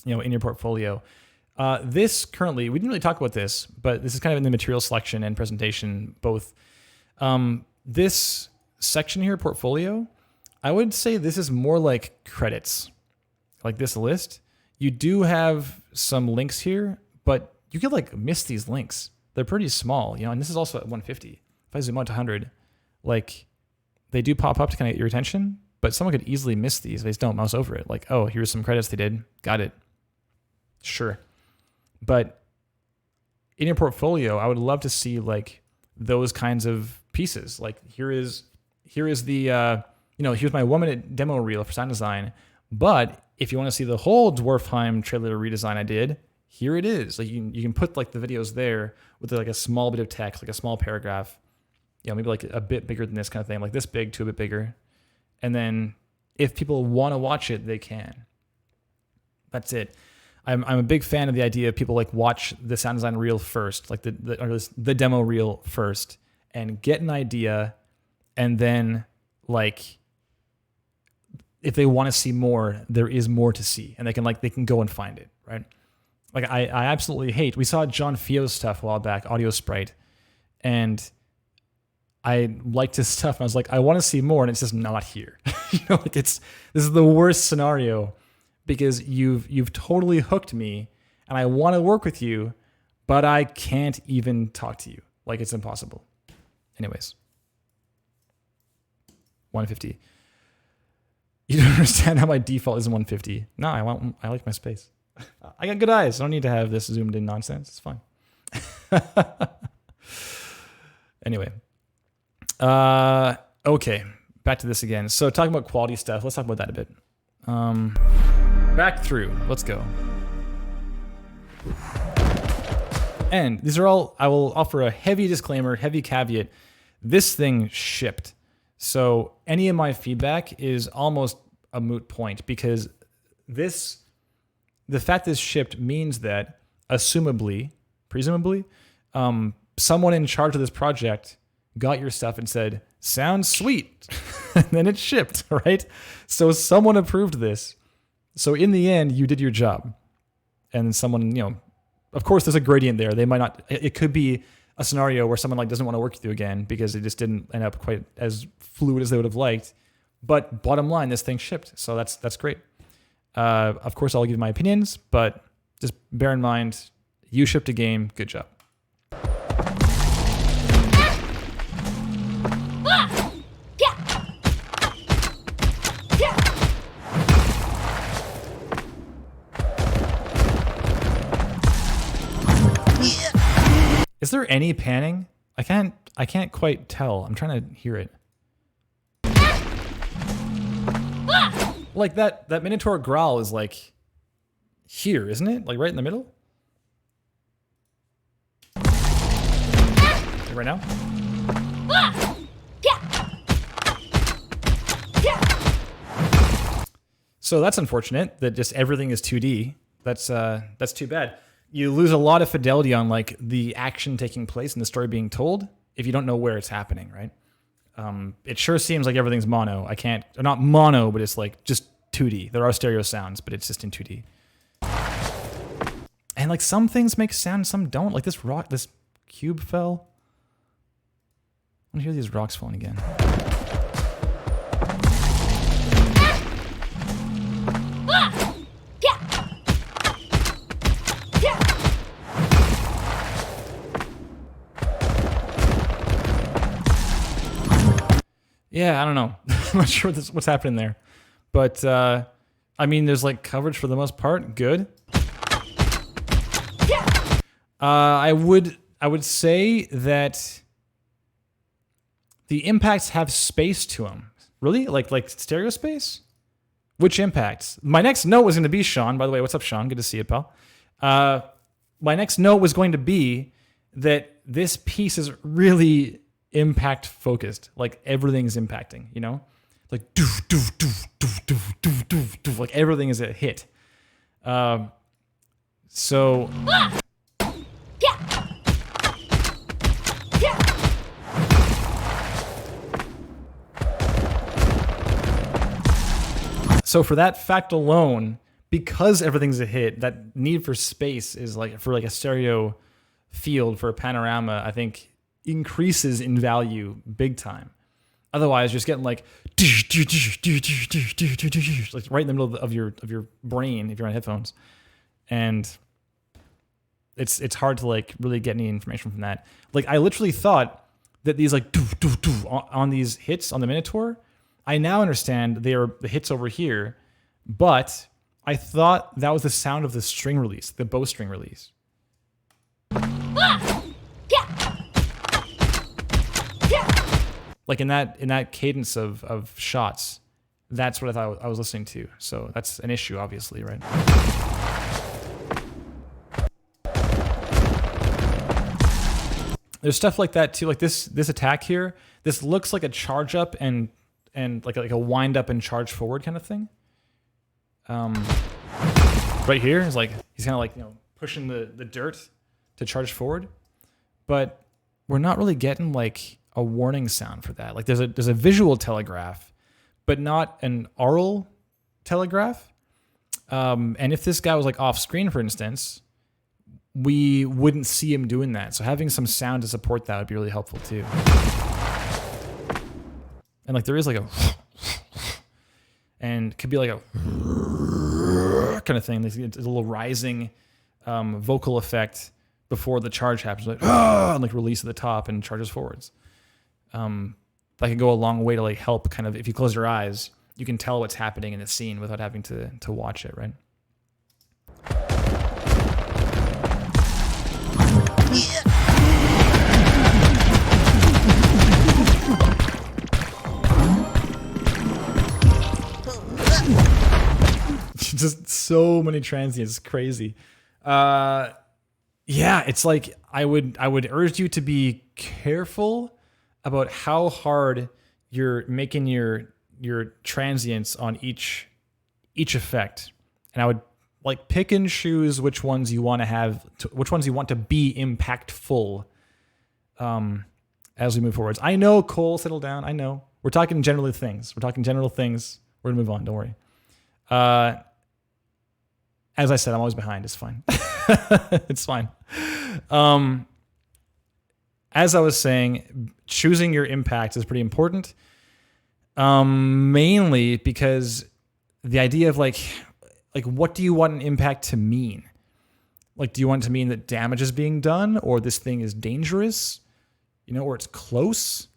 in your portfolio. This currently, we didn't really talk about this, but this is kind of in the material selection and presentation, both. This section here, portfolio, I would say this is more like credits, like this list. You do have some links here, but you could like miss these links. They're pretty small, and this is also at 150. If I zoom out to 100, like they do pop up to kind of get your attention, But someone could easily miss these. They just don't mouse over it. Like, oh, here's some credits they did. Got it. Sure. But in your portfolio, I would love to see like those kinds of pieces. Like here is the, here's my 1 minute demo reel for sound design. But if you want to see the whole Dwarfheim trailer redesign I did, here it is. Like you can put like the videos there with like a small bit of text, like a small paragraph. Maybe like a bit bigger than this kind of thing, like this big to a bit bigger. And then if people want to watch it, they can. That's it. I'm a big fan of the idea of people like watch the sound design reel first, like the demo reel first, and get an idea, and then like if they want to see more, there is more to see, and they can go and find it, right? Like I absolutely hate. We saw John Fio's stuff a while back, Audio Sprite, and I liked his stuff. And I was like, I want to see more, and it's just not here. This is the worst scenario because you've totally hooked me, and I want to work with you, but I can't even talk to you. Like it's impossible. Anyways, 150. You don't understand how my default is 150. No, I like my space. I got good eyes. I don't need to have this zoomed in nonsense. It's fine. Anyway. Okay, back to this again. So talking about quality stuff, let's talk about that a bit. Back through, let's go. And these are all, I will offer a heavy disclaimer, heavy caveat. This thing shipped. So any of my feedback is almost a moot point because the fact this shipped means that presumably, someone in charge of this project got your stuff and said, sounds sweet. And then it shipped, right? So someone approved this. So in the end, you did your job. And someone, of course there's a gradient there. They might not, it could be a scenario where someone like doesn't want to work with you again because it just didn't end up quite as fluid as they would have liked. But bottom line, this thing shipped. So that's great. Of course, I'll give my opinions, but just bear in mind, you shipped a game. Good job. Is there any panning? I can't quite tell. I'm trying to hear it. Like that Minotaur growl is like here, isn't it? Like right in the middle? Right now? So that's unfortunate that just everything is 2D. That's too bad. You lose a lot of fidelity on like the action taking place and the story being told if you don't know where it's happening, right? It sure seems like everything's mono. Not mono, but it's like just 2D. There are stereo sounds, but it's just in 2D. And like some things make sound, some don't. Like this cube fell. I want to hear these rocks falling again. Yeah, I don't know. I'm not sure what's happening there. But, I mean, there's like coverage for the most part. Good. I would say that the impacts have space to them. Really? Like stereo space? Which impacts? My next note was going to be Sean. By the way, what's up, Sean? Good to see you, pal. My next note was going to be that this piece is really impact focused. Like everything's impacting, like doof, doof, doof, doof, doof, doof, doof, doof. Like everything is a hit. So So for that fact alone, because everything's a hit, that need for space is like for like a stereo field for a panorama, I think increases in value big time. Otherwise, you're just getting like right in the middle of your brain if you're on headphones, and it's hard to like really get any information from that. Like I literally thought that these like on these hits on the Minotaur, I now understand the hits over here, but I thought that was the sound of the string release, the bowstring release. Like in that cadence of shots, that's what I thought I was listening to. So that's an issue, obviously, right? There's stuff like that too, like this attack here. This looks like a charge up and like a wind up and charge forward kind of thing. Right here is like he's kind of like pushing the dirt to charge forward, but we're not really getting like a warning sound for that. Like there's a visual telegraph, but not an aural telegraph. And if this guy was like off screen, for instance, we wouldn't see him doing that. So having some sound to support that would be really helpful too. And like there is like a, and could be like a kind of thing. There's a little rising vocal effect before the charge happens, like and like release at the top and charges forwards. That can go a long way to like help kind of, if you close your eyes, you can tell what's happening in the scene without having to watch it, right? Just so many transients, crazy. Yeah, it's like I would urge you to be careful about how hard you're making your transients on each effect, and I would like pick and choose which ones you want to have, which ones you want to be impactful. As we move forwards, I know Cole, settle down. I know we're talking general things. We're gonna move on. Don't worry. As I said, I'm always behind. It's fine. It's fine. As I was saying, choosing your impact is pretty important. Mainly because the idea of like what do you want an impact to mean? Like, do you want it to mean that damage is being done, or this thing is dangerous, or it's close?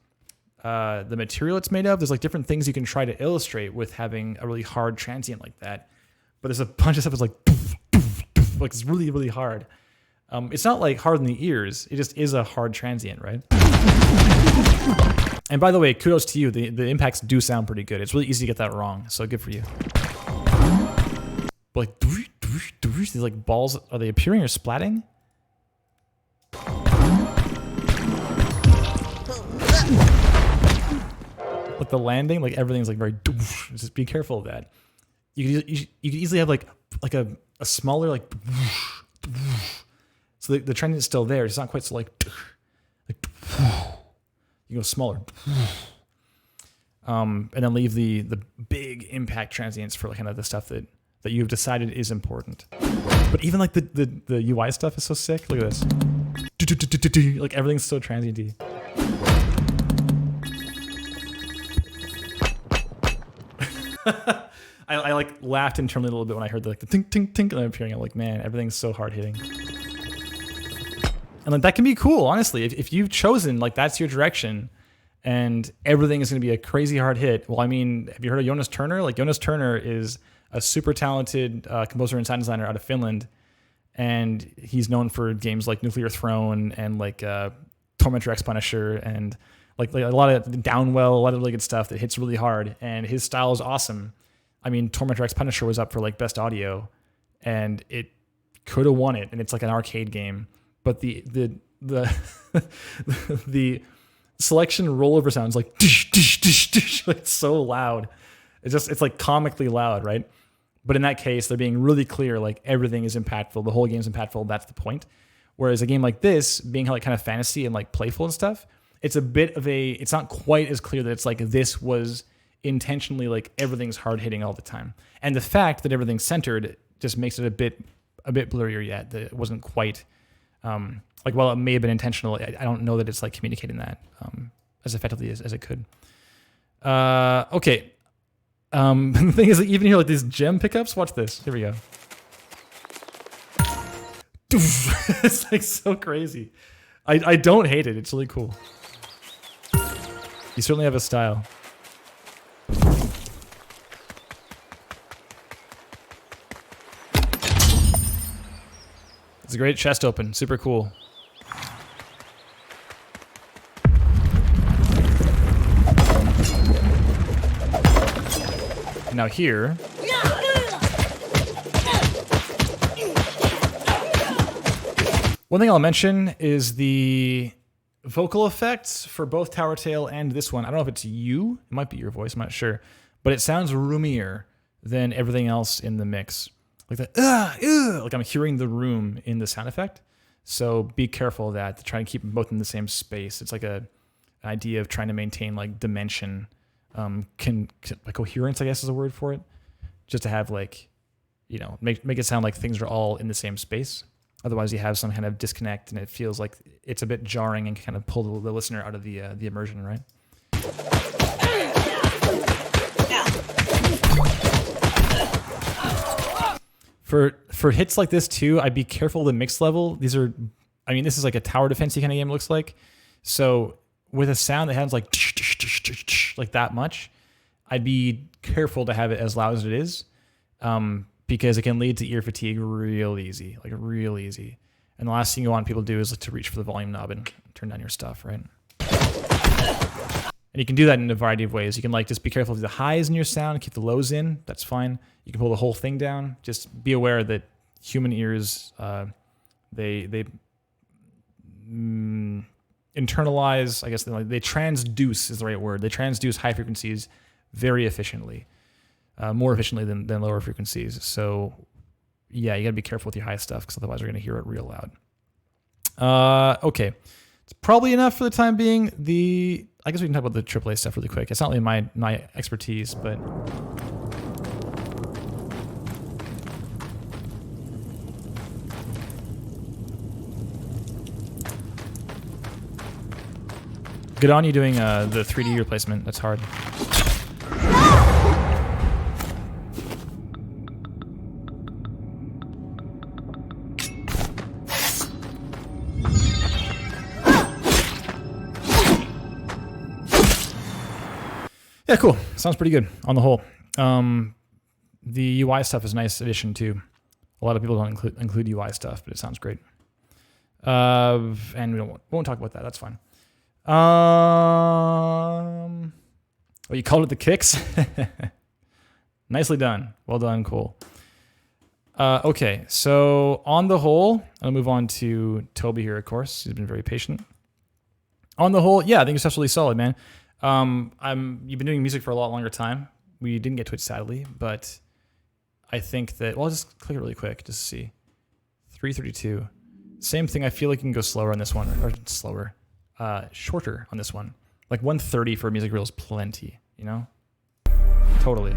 The material it's made of, there's like different things you can try to illustrate with having a really hard transient like that. But there's a bunch of stuff that's like it's really, really hard. It's not like hard in the ears. It just is a hard transient, right? And by the way, kudos to you. The impacts do sound pretty good. It's really easy to get that wrong, so good for you. But like these like balls, are they appearing or splatting? Like the landing, like everything's like very. Just be careful of that. You could easily have like a smaller like. So the trend is still there. It's not quite so like you go smaller, and then leave the big impact transients for like kind of the stuff that you've decided is important. But even like the UI stuff is so sick. Look at this. Like everything's so transient-y. I like laughed internally a little bit when I heard the tink tink tink and I'm appearing. I'm like, man, everything's so hard hitting. And like that can be cool, honestly. If you've chosen like that's your direction, and everything is going to be a crazy hard hit. Well, I mean, have you heard of Jonas Turner? Like Jonas Turner is a super talented composer and sound designer out of Finland, and he's known for games like Nuclear Throne and like Tormentor X Punisher and like a lot of Downwell, a lot of really good stuff that hits really hard. And his style is awesome. I mean, Tormentor X Punisher was up for like best audio, and it could have won it. And it's like an arcade game, but the the selection rollover sounds like dish, dish, dish, dish. Like it's so loud. It's like comically loud, right? But in that case, they're being really clear. Like everything is impactful. The whole game's impactful. That's the point. Whereas a game like this, being like kind of fantasy and like playful and stuff, it's a bit of it's not quite as clear that it's like this was intentionally like everything's hard hitting all the time. And the fact that everything's centered just makes it a bit blurrier yet. That it wasn't quite like, while it may have been intentional, I don't know that it's like communicating that as effectively as it could. Okay. The thing is that even here, like these gem pickups, watch this. Here we go. It's like so crazy. I don't hate it. It's really cool. You certainly have a style. It's a great chest open. Super cool. Now here. One thing I'll mention is the vocal effects for both Tower Tale and this one. I don't know if it's you. It might be your voice. I'm not sure. But it sounds roomier than everything else in the mix. Like that, like I'm hearing the room in the sound effect. So be careful of that to try and keep them both in the same space. It's like an idea of trying to maintain like dimension, like coherence, I guess is a word for it. Just to have like, make it sound like things are all in the same space. Otherwise, you have some kind of disconnect, and it feels like it's a bit jarring and can kind of pull the listener out of the immersion, right? For hits like this too, I'd be careful of the mix level. This is like a tower defense-y kind of game, it looks like. So with a sound that has like that much, I'd be careful to have it as loud as it is. Because it can lead to ear fatigue real easy. And the last thing you want people to do is to reach for the volume knob and turn down your stuff, right? And you can do that in a variety of ways. You can just be careful of the highs in your sound, keep the lows in, that's fine. You can pull the whole thing down. Just be aware that human ears, they internalize, I guess they transduce is the right word. They transduce high frequencies very efficiently. More efficiently than lower frequencies. So, yeah, you got to be careful with your high stuff because otherwise we're going to hear it real loud. Okay. It's probably enough for the time being. I guess we can talk about the AAA stuff really quick. It's not really my expertise, but... Good on you doing the 3D replacement. That's hard. Yeah, cool. Sounds pretty good on the whole. The UI stuff is a nice addition too. A lot of people don't include UI stuff, but it sounds great. And we won't talk about that. That's fine. Oh, you called it the kicks? Nicely done. Well done. Cool. Okay, so on the whole, I'll move on to Toby here, of course. He's been very patient. On the whole, yeah, I think your stuff's really solid, man. You've been doing music for a lot longer time. We didn't get to it, sadly, but I think that... Well, I'll just click it really quick just to see. 332. Same thing. I feel like you can go slower on this one. Or slower. Shorter on this one. Like 130 for a music reel is plenty, Totally.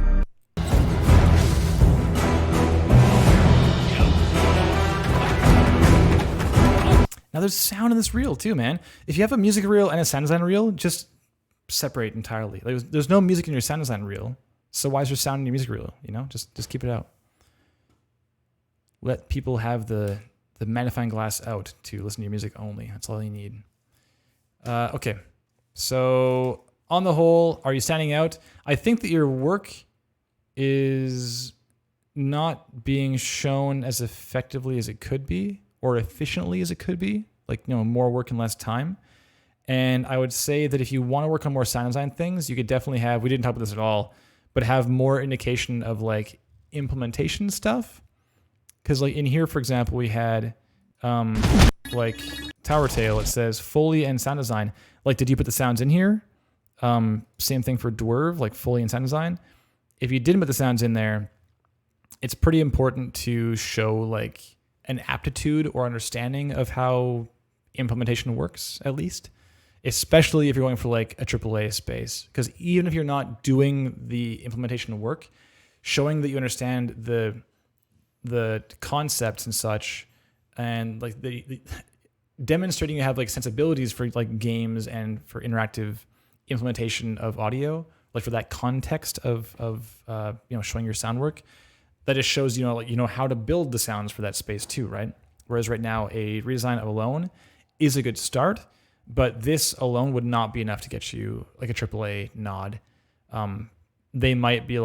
Now there's sound in this reel too, man. If you have a music reel and a sound design reel, just separate entirely. There's no music in your sound design reel, so why is there sound in your music reel? Just keep it out. Let people have the magnifying glass out to listen to your music only. That's all you need. Okay, so on the whole, are you standing out? I think that your work is not being shown as effectively as it could be, or efficiently as it could be. More work in less time. And I would say that if you want to work on more sound design things, you could definitely have, we didn't talk about this at all, but have more indication of implementation stuff. Because in here, for example, we had Tower Tale, it says Foley and sound design. Did you put the sounds in here? Same thing for Dwarve, Foley and sound design. If you didn't put the sounds in there, it's pretty important to show an aptitude or understanding of how implementation works, at least. Especially if you're going for a AAA space. Because even if you're not doing the implementation work, showing that you understand the concepts and such, and the demonstrating you have sensibilities for games and for interactive implementation of audio, for that context of showing your sound work, that just shows how to build the sounds for that space too, right? Whereas right now a redesign of alone is a good start, but this alone would not be enough to get you a AAA nod. They might be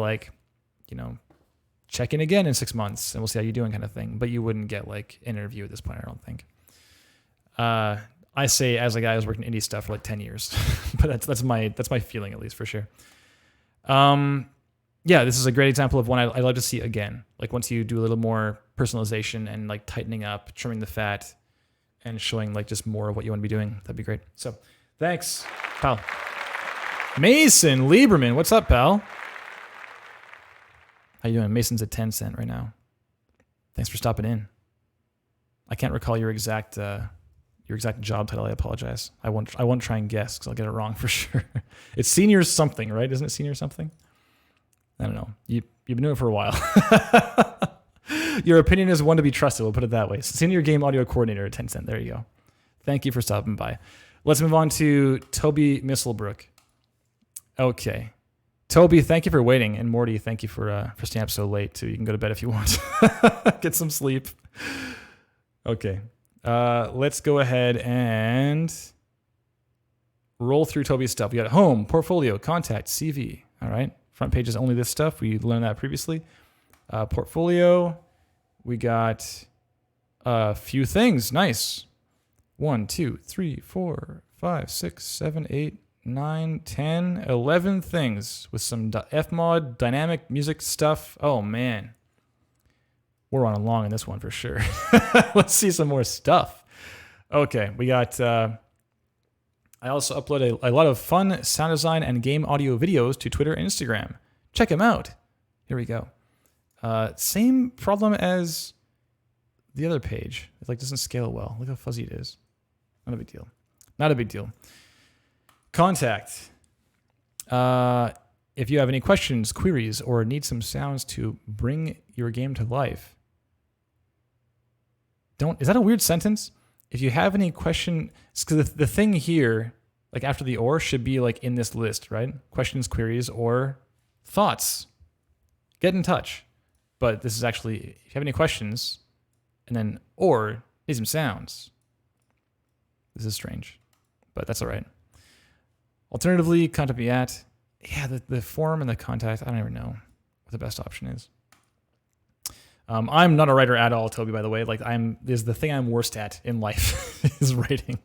check in again in 6 months and we'll see how you're doing kind of thing. But you wouldn't get like an interview at this point, I don't think. I say as a guy who's working indie stuff for like 10 years, but that's my feeling at least for sure. Yeah, this is a great example of one I'd love to see again. Like once you do a little more personalization and like tightening up, trimming the fat, and showing like just more of what you want to be doing, that'd be great. So thanks, pal. Mason Lieberman, what's up, pal? How you doing? Mason's at 10 cent right now. Thanks for stopping in. I can't recall your exact job title. I apologize. I won't try and guess because I'll get it wrong for sure. It's senior something, right? Isn't it senior something? I don't know. You've been doing it for a while. Your opinion is one to be trusted. We'll put it that way. Senior game audio coordinator at 10 cent. There you go. Thank you for stopping by. Let's move on to Toby Misselbrook. Okay. Toby, thank you for waiting. And Mordi, thank you for staying up so late too. You can go to bed if you want. Get some sleep. Okay. Let's go ahead and roll through Toby's stuff. We got home, portfolio, contact, CV. All right. Front page is only this stuff. We learned that previously. Portfolio. We got a few things. Nice. 1, 2, 3, 4, 5, 6, 7, 8, 9, 10, 11 things with some Fmod dynamic music stuff. Oh, man. We're running long in this one for sure. Let's see some more stuff. Okay, we got... I also upload a lot of fun sound design and game audio videos to Twitter and Instagram. Check them out. Here we go. Same problem as the other page. It like doesn't scale well. Look how fuzzy it is. Not a big deal. Not a big deal. Contact. If you have any questions, queries, or need some sounds to bring your game to life. Is that a weird sentence? If you have any question, because the thing here, like after the or, should be like in this list, right? Questions, queries, or thoughts. Get in touch. But this is actually, if you have any questions, and then or, need some sounds. This is strange, but that's all right. Alternatively, contact me at, the form and the contact, I don't even know what the best option is. I'm not a writer at all, Toby, by the way. Like is the thing I'm worst at in life is writing.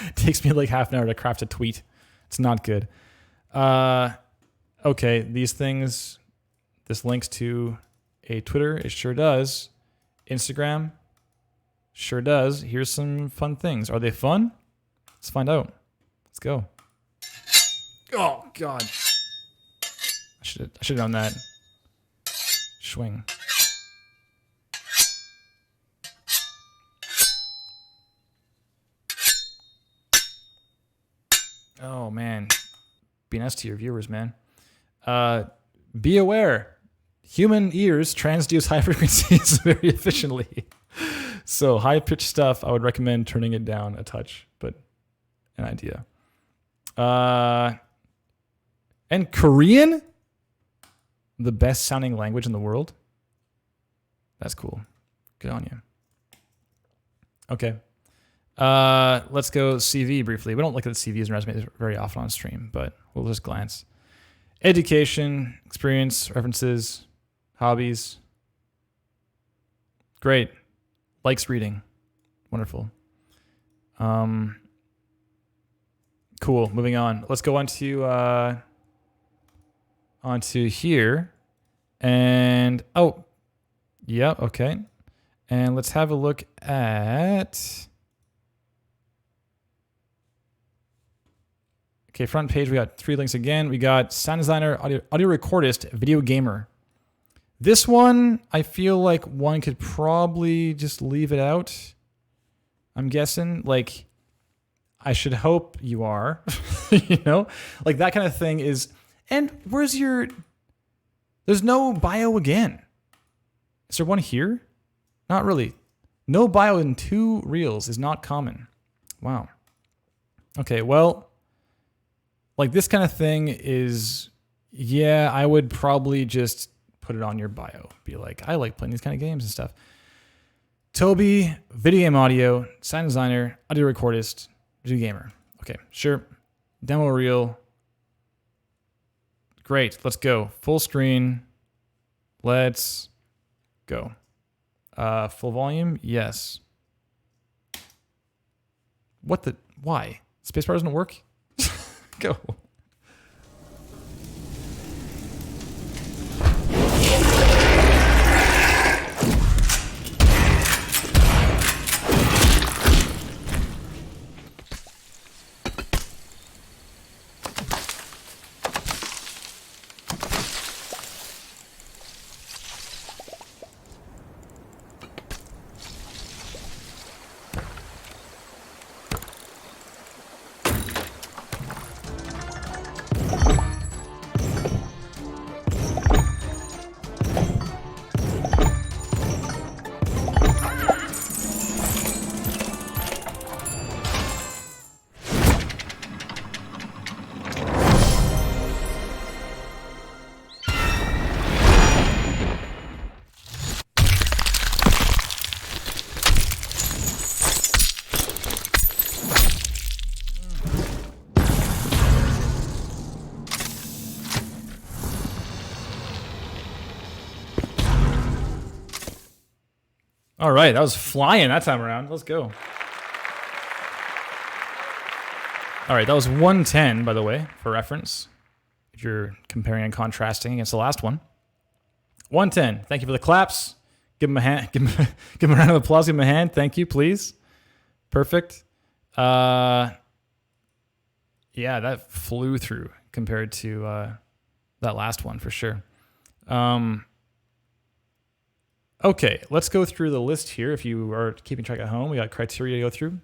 It takes me like half an hour to craft a tweet. It's not good. Okay, these things, this links to a Twitter. It sure does. Instagram. Sure does. Here's some fun things. Are they fun? Let's find out. Let's go. Oh, God. I should have done that. Swing. Oh, man. Be nice to your viewers, man. Be aware. Human ears transduce high frequencies very efficiently. So high-pitched stuff, I would recommend turning it down a touch, but an idea. And Korean? The best-sounding language in the world? That's cool. Good on you. Okay. Let's go CV briefly. We don't look at the CVs and resumes very often on stream, but we'll just glance. Education, experience, references, hobbies. Great. Likes reading. Wonderful. Cool. Moving on. Let's go onto here. And yeah, okay. And let's have a look at. Okay, front page, we got 3 links again. We got sound designer, audio recordist, video gamer. This one, I feel like one could probably just leave it out. I'm guessing. Like, I should hope you are. You know? Like, that kind of thing is... And where's your... There's no bio again. Is there one here? Not really. No bio in 2 reels is not common. Wow. Okay, well... Like, this kind of thing is... Yeah, I would probably just... put it on your bio. Be like, I like playing these kind of games and stuff. Toby, video game audio, sound designer, audio recordist, video gamer. Okay, sure. Demo reel. Great, let's go. Full screen. Let's Go. Full volume? Yes. What the? Why? Spacebar doesn't work? Go. All right, that was flying that time around. Let's go. All right, that was 110, by the way, for reference. If you're comparing and contrasting against the last one. 110. Thank you for the claps. Give him a hand. Give him a round of applause. Give him a hand. Thank you, please. Perfect. Yeah, that flew through compared to that last one for sure. Okay, let's go through the list here. If you are keeping track at home, we got criteria to go through.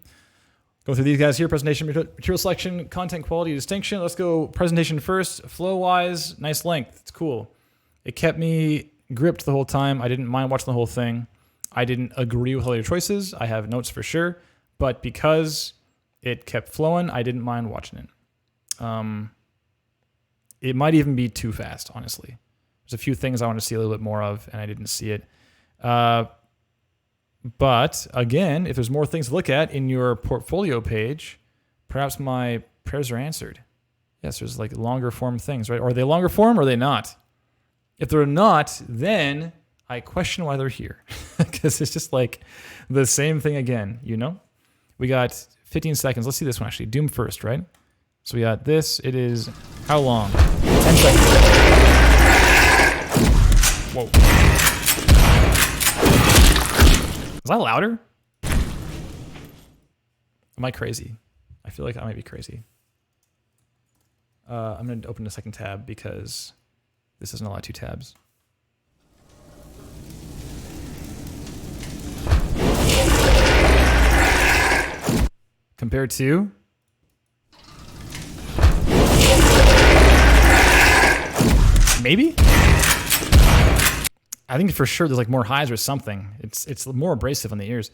Go through these guys here: presentation, material selection, content quality, distinction. Let's go presentation first. Flow-wise, nice length. It's cool. It kept me gripped the whole time. I didn't mind watching the whole thing. I didn't agree with all your choices. I have notes for sure. But because it kept flowing, I didn't mind watching it. It might even be too fast, honestly. There's a few things I want to see a little bit more of, and I didn't see it. But again, if there's more things to look at in your portfolio page, perhaps my prayers are answered. Yes, there's like longer form things, right? Are they longer form or are they not? If they're not, then I question why they're here. Because it's just like the same thing again, you know? We got 15 seconds. Let's see this one actually. Doom first, right? So we got this. It is how long? 10 seconds. Whoa. Is that louder? Am I crazy? I feel like I might be crazy. I'm going to open a second tab because this doesn't allow two tabs. Compared to? Maybe? I think for sure there's like more highs or something. It's more abrasive on the ears.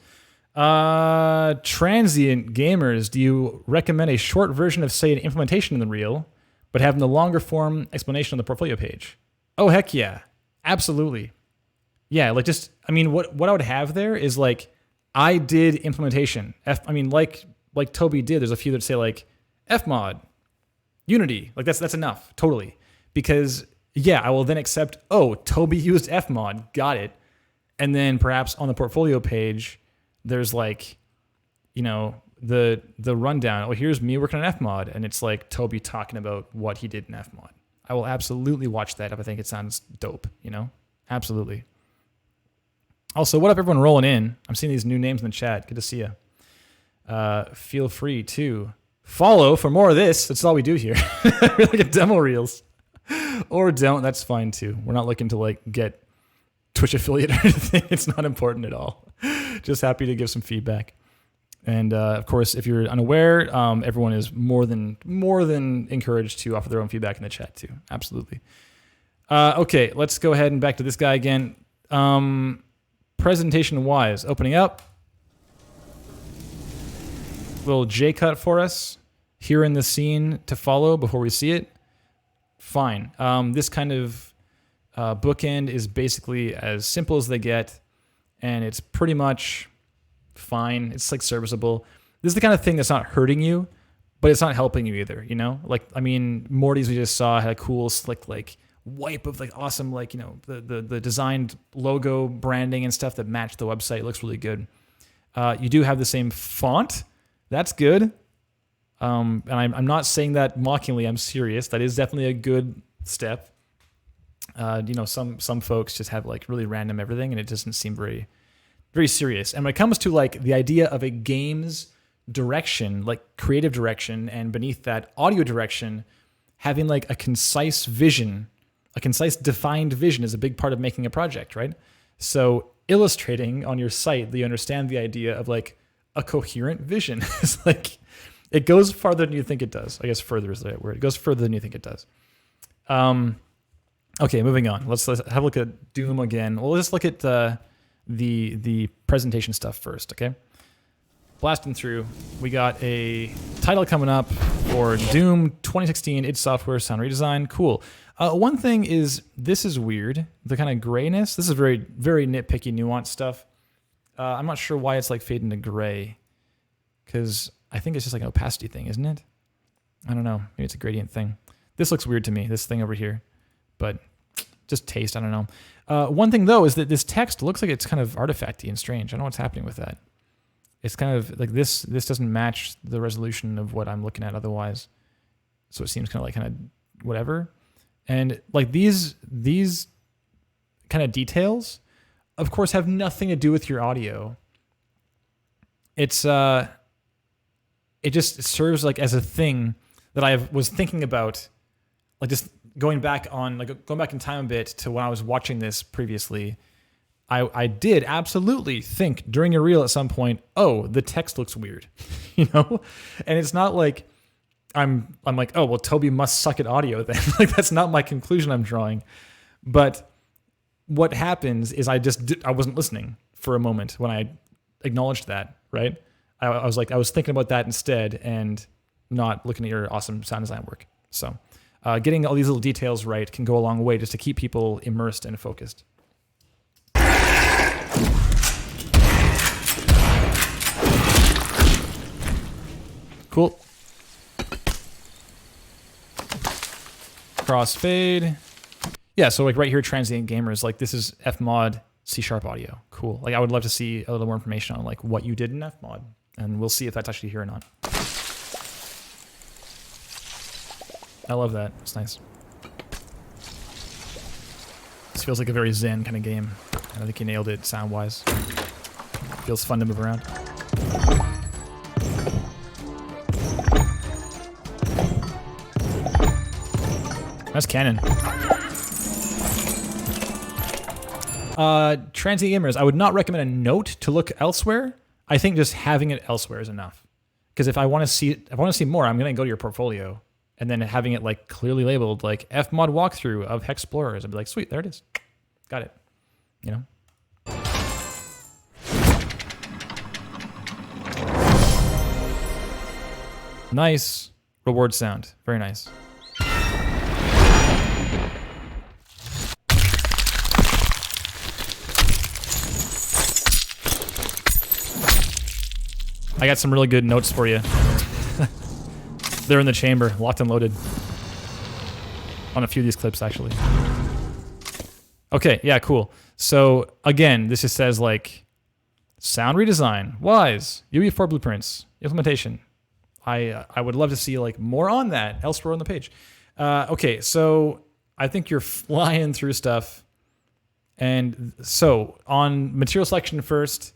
Transient gamers, do you recommend a short version of, say, an implementation in the reel, but having the longer form explanation on the portfolio page? Oh, heck yeah. Absolutely. Yeah, like just, I mean, what I would have there is like, I did implementation. Like Toby did, there's a few that say like Fmod, Unity. Like that's enough, totally. Because yeah, I will then accept, oh, Toby used Fmod, got it. And then perhaps on the portfolio page, there's like, you know, the rundown. Oh, here's me working on Fmod. And it's like Toby talking about what he did in Fmod. I will absolutely watch that if I think it sounds dope, you know? Absolutely. Also, what up everyone rolling in? I'm seeing these new names in the chat. Good to see you. Feel free to follow for more of this. That's all we do here. We look at demo reels. Or don't, that's fine too. We're not looking to like get Twitch affiliate or anything. It's not important at all. Just happy to give some feedback. And of course, if you're unaware, everyone is more than encouraged to offer their own feedback in the chat too. Absolutely. Okay, let's go ahead and back to this guy again. Presentation wise, opening up. Little J cut for us here in the scene to follow before we see it. Fine. This kind of bookend is basically as simple as they get, and it's pretty much fine. It's like serviceable. This is the kind of thing that's not hurting you, but it's not helping you either, you know? Like, I mean, Mordi's we just saw had a cool, slick, like, wipe of like awesome, like, you know, the designed logo branding and stuff that match the website. It looks really good. You do have the same font. That's good. And I'm not saying that mockingly. I'm serious. That is definitely a good step. You know, some folks just have like really random everything, and it doesn't seem very, very serious. And when it comes to like the idea of a game's direction, like creative direction, and beneath that audio direction, having like a concise vision, a concise defined vision is a big part of making a project, right? So illustrating on your site that you understand the idea of like a coherent vision is like, it goes farther than you think it does. I guess further is the right word. It goes further than you think it does. Okay, moving on. Let's have a look at Doom again. We'll just look at the presentation stuff first, okay? Blasting through. We got a title coming up for Doom 2016 id Software sound redesign. Cool. One thing is, this is weird. The kind of grayness. This is very, very nitpicky, nuanced stuff. I'm not sure why it's like fading to gray, because I think it's just like an opacity thing, isn't it? I don't know. Maybe it's a gradient thing. This looks weird to me, this thing over here. But just taste, I don't know. One thing, though, is that this text looks like it's kind of artifacty and strange. I don't know what's happening with that. It's kind of like this doesn't match the resolution of what I'm looking at otherwise. So it seems kind of whatever. And like these kind of details, of course, have nothing to do with your audio. It's it just serves like as a thing that I was thinking about, like just going back in time a bit to when I was watching this previously. I did absolutely think during a reel at some point, oh, the text looks weird, you know? And it's not like I'm like, oh, well, Toby must suck at audio then. Like, that's not my conclusion I'm drawing. But what happens is I wasn't listening for a moment when I acknowledged that, right? I was thinking about that instead and not looking at your awesome sound design work. So getting all these little details right can go a long way just to keep people immersed and focused. Cool. Crossfade. Yeah, so like right here, transient gamers, like this is Fmod C# audio. Cool. Like I would love to see a little more information on like what you did in Fmod, and we'll see if that's actually here or not. I love that. It's nice. This feels like a very zen kind of game. I think he nailed it sound-wise. Feels fun to move around. That's canon. Transient gamers, I would not recommend a note to look elsewhere. I think just having it elsewhere is enough. Because if I want to see more, I'm going to go to your portfolio, and then having it like clearly labeled like Fmod walkthrough of Hexplorers, I'd be like, sweet, there it is, got it. You know. Nice reward sound, very nice. I got some really good notes for you. They're in the chamber, locked and loaded. On a few of these clips, actually. Okay, yeah, cool. So, again, this just says, like, sound redesign, WISE, UE4 blueprints, implementation. I would love to see, like, more on that elsewhere on the page. Okay, so I think you're flying through stuff. And so, on material selection first,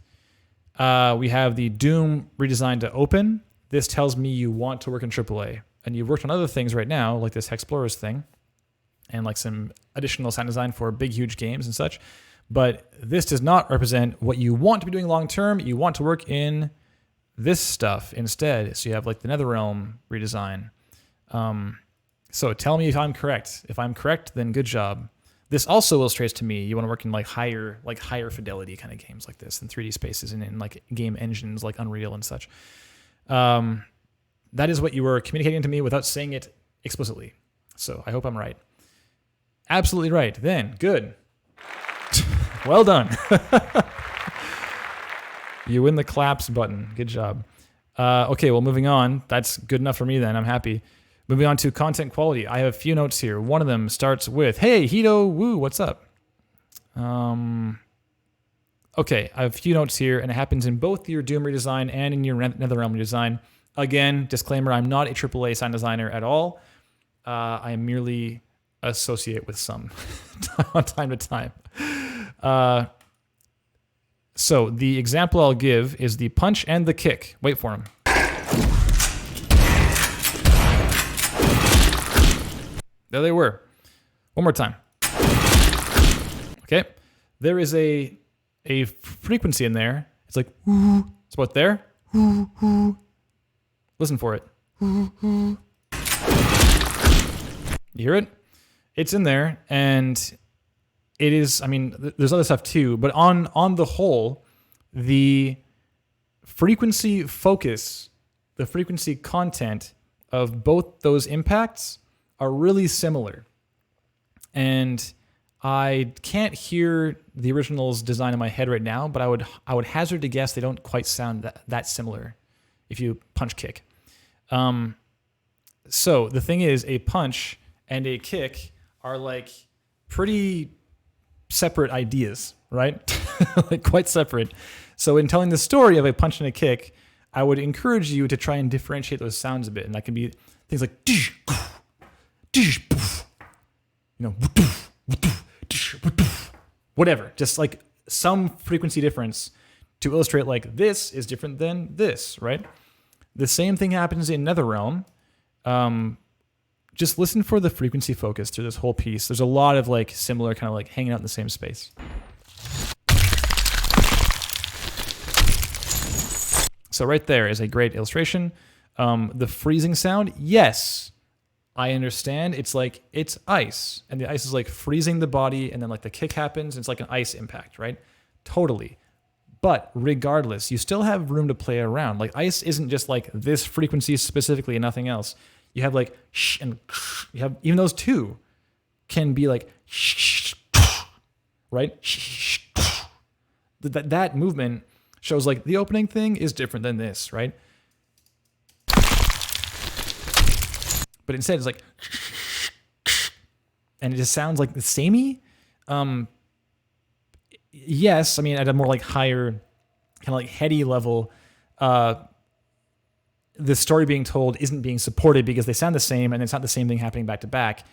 we have the Doom redesign to open. This tells me you want to work in AAA. And you've worked on other things right now, like this Hexplorers thing, and like some additional sound design for big, huge games and such. But this does not represent what you want to be doing long term. You want to work in this stuff instead. So you have like the NetherRealm redesign. So tell me if I'm correct. If I'm correct, then good job. This also illustrates to me you want to work in like higher fidelity kind of games like this, in 3D spaces and in like game engines like Unreal and such. That is what you were communicating to me without saying it explicitly. So I hope I'm right. Absolutely right. Then, good. Well done. You win the claps button. Good job. Okay, well, moving on. That's good enough for me then. I'm happy. Moving on to content quality. I have a few notes here. One of them starts with, hey, Hito, woo, what's up? Okay, I have a few notes here, and it happens in both your Doom redesign and in your NetherRealm redesign. Again, disclaimer, I'm not a AAA sound designer at all. I merely associate with some on time to time. So the example I'll give is the punch and the kick. Wait for him. There they were. One more time. Okay. There is a frequency in there. It's like, whoo. It's about there. Whoo, whoo. Listen for it. Whoo, whoo. You hear it? It's in there, and it is, I mean, there's other stuff too, but on the whole, the frequency focus, the frequency content of both those impacts are really similar. And I can't hear the original's design in my head right now, but I would hazard to guess they don't quite sound that similar if you punch kick. So the thing is, a punch and a kick are like pretty separate ideas, right? Like quite separate. So in telling the story of a punch and a kick, I would encourage you to try and differentiate those sounds a bit. And that can be things like, whatever, just like some frequency difference to illustrate like this is different than this, right? The same thing happens in NetherRealm. Just listen for the frequency focus through this whole piece. There's a lot of like similar kind of like hanging out in the same space. So right there is a great illustration. The freezing sound, yes, I understand. It's like, it's ice. And the ice is like freezing the body, and then like the kick happens, and it's like an ice impact, right? Totally. But regardless, you still have room to play around. Like ice isn't just like this frequency specifically and nothing else. You have like sh and you have, even those two can be like sh, right? That movement shows like the opening thing is different than this, right? But instead it's like, and it just sounds like the samey. Yes, I mean at a more like higher, kind of like heady level, the story being told isn't being supported because they sound the same and it's not the same thing happening back to back.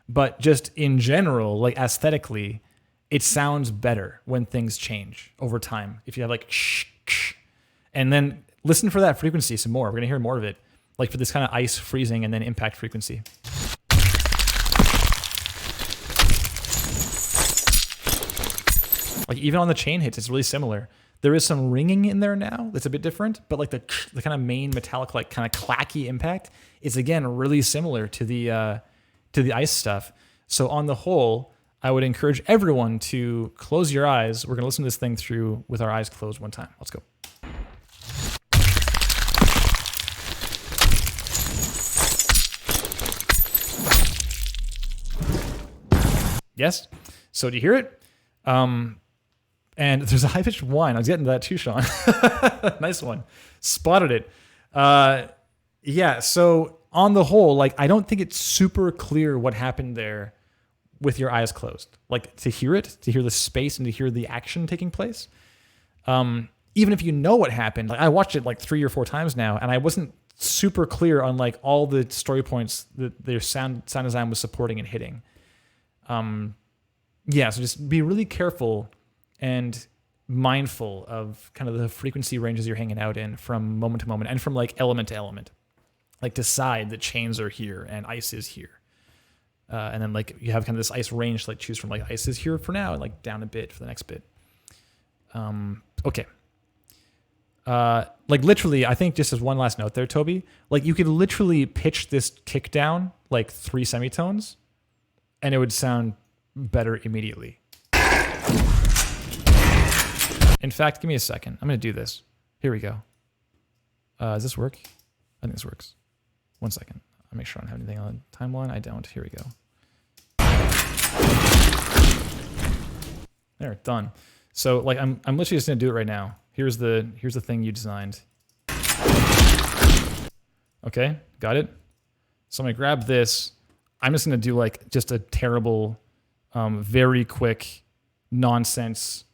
But just in general, like aesthetically, it sounds better when things change over time. If you have like and then listen for that frequency some more. We're gonna hear more of it, like for this kind of ice freezing and then impact frequency. Like even on the chain hits, it's really similar. There is some ringing in there now that's a bit different, but like the kind of main metallic, like kind of clacky impact is again really similar to the ice stuff. So on the whole, I would encourage everyone to close your eyes. We're gonna listen to this thing through with our eyes closed one time. Let's go. Yes? So do you hear it? And there's a high-pitched whine. I was getting to that too, Sean. Nice one. Spotted it. Yeah, so on the whole, like I don't think it's super clear what happened there with your eyes closed. Like to hear it, to hear the space and to hear the action taking place. Even if you know what happened, like I watched it like 3 or 4 times now, and I wasn't super clear on like all the story points that their sound design was supporting and hitting. Yeah, so just be really careful and mindful of kind of the frequency ranges you're hanging out in from moment to moment and from like element to element. Like decide that chains are here and ice is here. And then like you have kind of this ice range to like choose from, like ice is here for now and like down a bit for the next bit. Okay. Like literally, I think just as one last note there, Toby, like you could literally pitch this kick down like 3 semitones and it would sound better immediately. In fact, give me a second. I'm going to do this. Here we go. Does this work? I think this works. 1 second. I'll make sure I don't have anything on the timeline. I don't. Here we go. There, done. So like I'm literally just going to do it right now. Here's the thing you designed. Okay, got it. So I'm going to grab this. I'm just going to do like just a terrible, very quick nonsense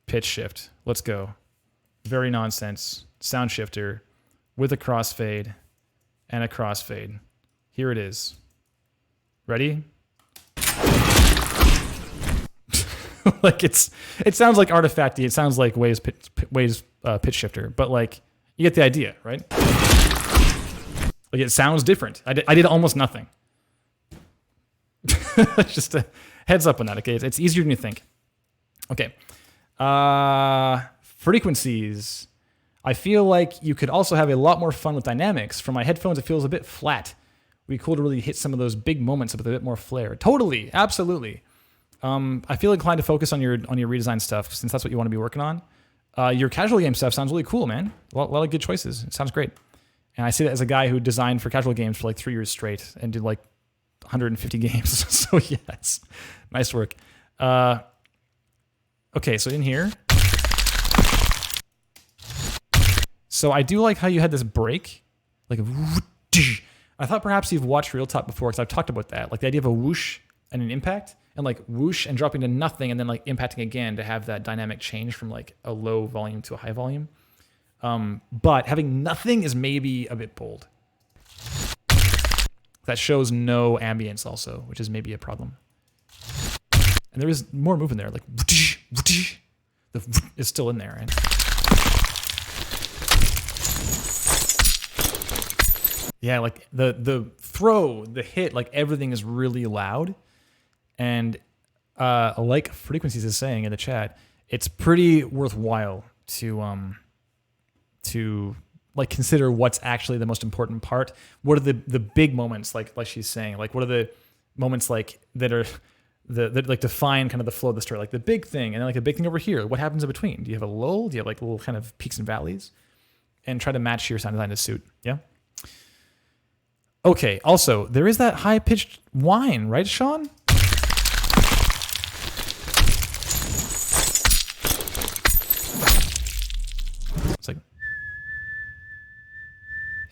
pitch shift. Let's go. Very nonsense sound shifter with a crossfade and a crossfade. Here it is. Ready? Like it sounds like artifacty. It sounds like Waves pitch shifter, but like you get the idea, right? Like it sounds different. I did almost nothing. Just a heads up on that. Okay, it's easier than you think. Okay, frequencies. I feel like you could also have a lot more fun with dynamics. For my headphones, it feels a bit flat. It'd be cool to really hit some of those big moments with a bit more flair. Totally, absolutely. I feel inclined to focus on your redesign stuff since that's what you want to be working on. Your casual game stuff sounds really cool, man. A lot of good choices. It sounds great. And I say that as a guy who designed for casual games for like 3 years straight and did like 150 games. So yes, nice work. Okay, so in here. So I do like how you had this break. Like, I thought perhaps you've watched Real Talk before because I've talked about that. Like the idea of a whoosh and an impact. And like whoosh and dropping to nothing and then like impacting again to have that dynamic change from like a low volume to a high volume. But having nothing is maybe a bit bold. That shows no ambience also, which is maybe a problem. And there is more movement there, like the is still in there, right? Yeah, like the throw, the hit, like everything is really loud. And like Frequencies is saying in the chat, it's pretty worthwhile to like consider what's actually the most important part. What are the big moments, like she's saying? Like what are the moments like that are that like define kind of the flow of the story? Like the big thing, and then like a big thing over here. What happens in between? Do you have a lull? Do you have like little kind of peaks and valleys? And try to match your sound design to suit. Yeah. Okay. Also, there is that high pitched whine, right, Sean? It's like,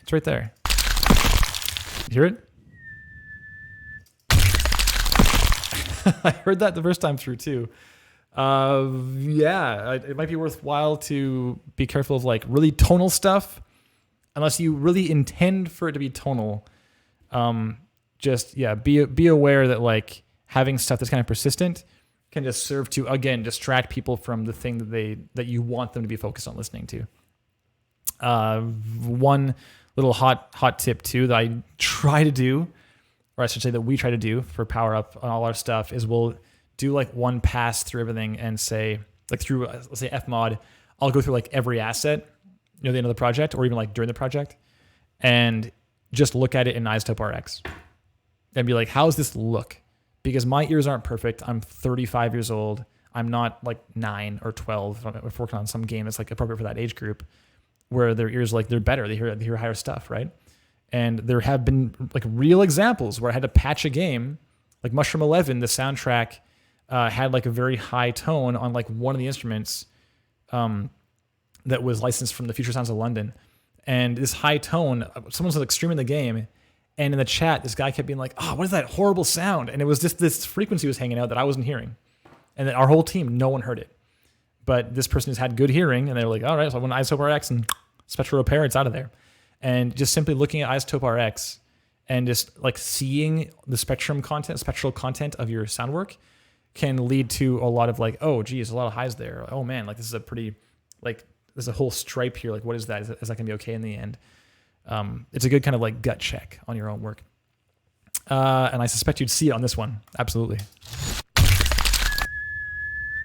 it's right there. You hear it? I heard that the first time through too. Yeah, it might be worthwhile to be careful of like really tonal stuff, unless you really intend for it to be tonal. Just yeah, be aware that like having stuff that's kind of persistent can just serve to again distract people from the thing that you want them to be focused on listening to. One little hot tip too that I try to do, or I should say that we try to do for Power Up on all our stuff, is we'll do like one pass through everything and say like through let's say Fmod, I'll go through like every asset near the end of the project or even like during the project and just look at it in iZotope RX and be like, how does this look? Because my ears aren't perfect. I'm 35 years old. I'm not like 9 or 12. I'm working on some game that's like appropriate for that age group where their ears like they're better. They hear higher stuff, right? And there have been like real examples where I had to patch a game, like Mushroom 11. The soundtrack had like a very high tone on like one of the instruments that was licensed from the Future Sounds of London. And this high tone, someone was like streaming the game, and in the chat, this guy kept being like, "Oh, what is that horrible sound?" And it was just this frequency was hanging out that I wasn't hearing, and that our whole team, no one heard it. But this person has had good hearing, and they were like, "All right, so I went to iZotope RX and Spectral Repair, it's out of there." And just simply looking at iZotope RX and just like seeing the spectral content of your sound work can lead to a lot of like, "Oh, geez, a lot of highs there. Oh man, like this is a pretty like." There's a whole stripe here. Like, what is that? Is that going to be okay in the end? It's a good kind of like gut check on your own work. And I suspect you'd see it on this one. Absolutely.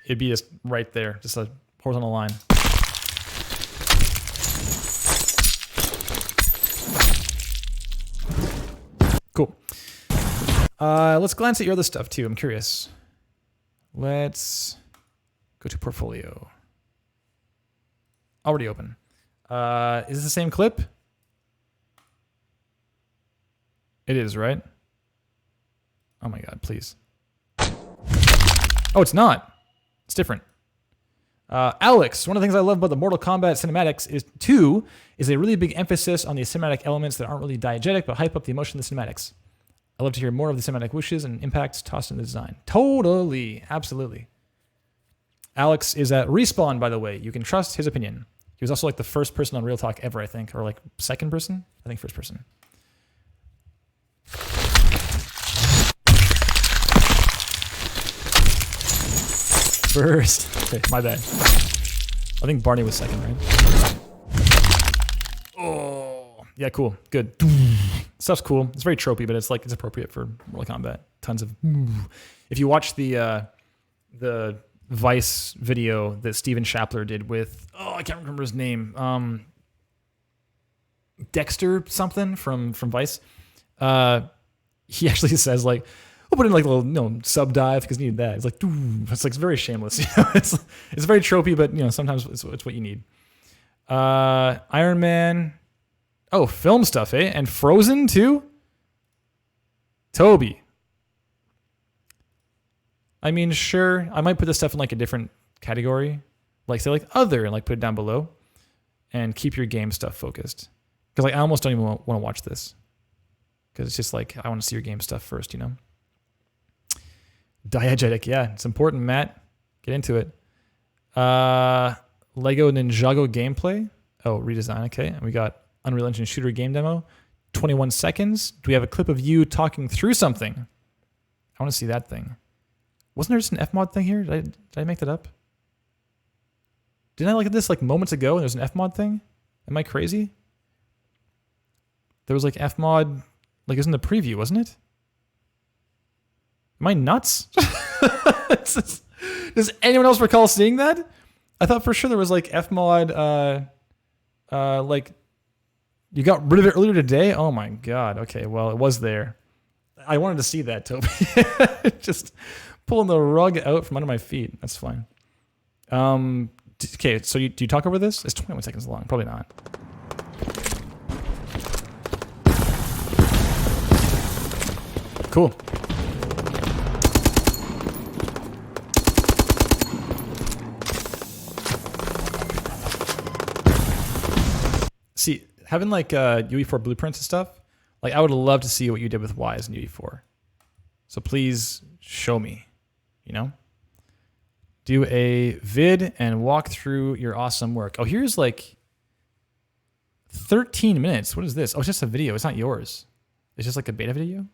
It'd be just right there, just a horizontal line. Cool. Let's glance at your other stuff too. I'm curious. Let's go to portfolio. Already open. Is this the same clip? It is, right? Oh my God, please. Oh, it's not. It's different. Alex, one of the things I love about the Mortal Kombat cinematics is a really big emphasis on the cinematic elements that aren't really diegetic, but hype up the emotion of the cinematics. I love to hear more of the cinematic wishes and impacts tossed in the design. Totally. Absolutely. Alex is at Respawn, by the way. You can trust his opinion. He was also like the first person on Real Talk ever, I think, or like second person? I think first person. First. Okay, my bad. I think Barney was second, right? Oh, yeah, cool, good. Stuff's cool. It's very tropey, but it's like it's appropriate for Mortal Kombat. Tons of. If you watch the Vice video that Steven Shapler did with I can't remember his name. Dexter something from Vice. He actually says like, I'll put in like a little sub dive because you need that. It's like it's very shameless. It's very tropey, but sometimes it's what you need. Iron Man. Oh, film stuff, eh? And Frozen too? Toby. I mean, sure. I might put this stuff in like a different category. Like say like other and like put it down below. And keep your game stuff focused. Because like I almost don't even want to watch this. Because it's just like I want to see your game stuff first, Diegetic, yeah. It's important, Matt. Get into it. Lego Ninjago gameplay. Oh, redesign, okay. And we got Unreal Engine Shooter game demo. 21 seconds. Do we have a clip of you talking through something? I want to see that thing. Wasn't there just an Fmod thing here? Did I make that up? Didn't I look at this like moments ago and there's an Fmod thing? Am I crazy? There was like Fmod, like it was in the preview, wasn't it? Am I nuts? Does anyone else recall seeing that? I thought for sure there was like Fmod, like you got rid of it earlier today. Oh my God. Okay. Well, it was there. I wanted to see that, Toby. Just pulling the rug out from under my feet. That's fine. Okay. So do you talk over this? It's 21 seconds long. Probably not. Cool. See, having like UE4 blueprints and stuff, like I would love to see what you did with Wise in UE4. So please show me, Do a vid and walk through your awesome work. Oh, here's like 13 minutes. What is this? Oh, it's just a video. It's not yours. It's just like a beta video.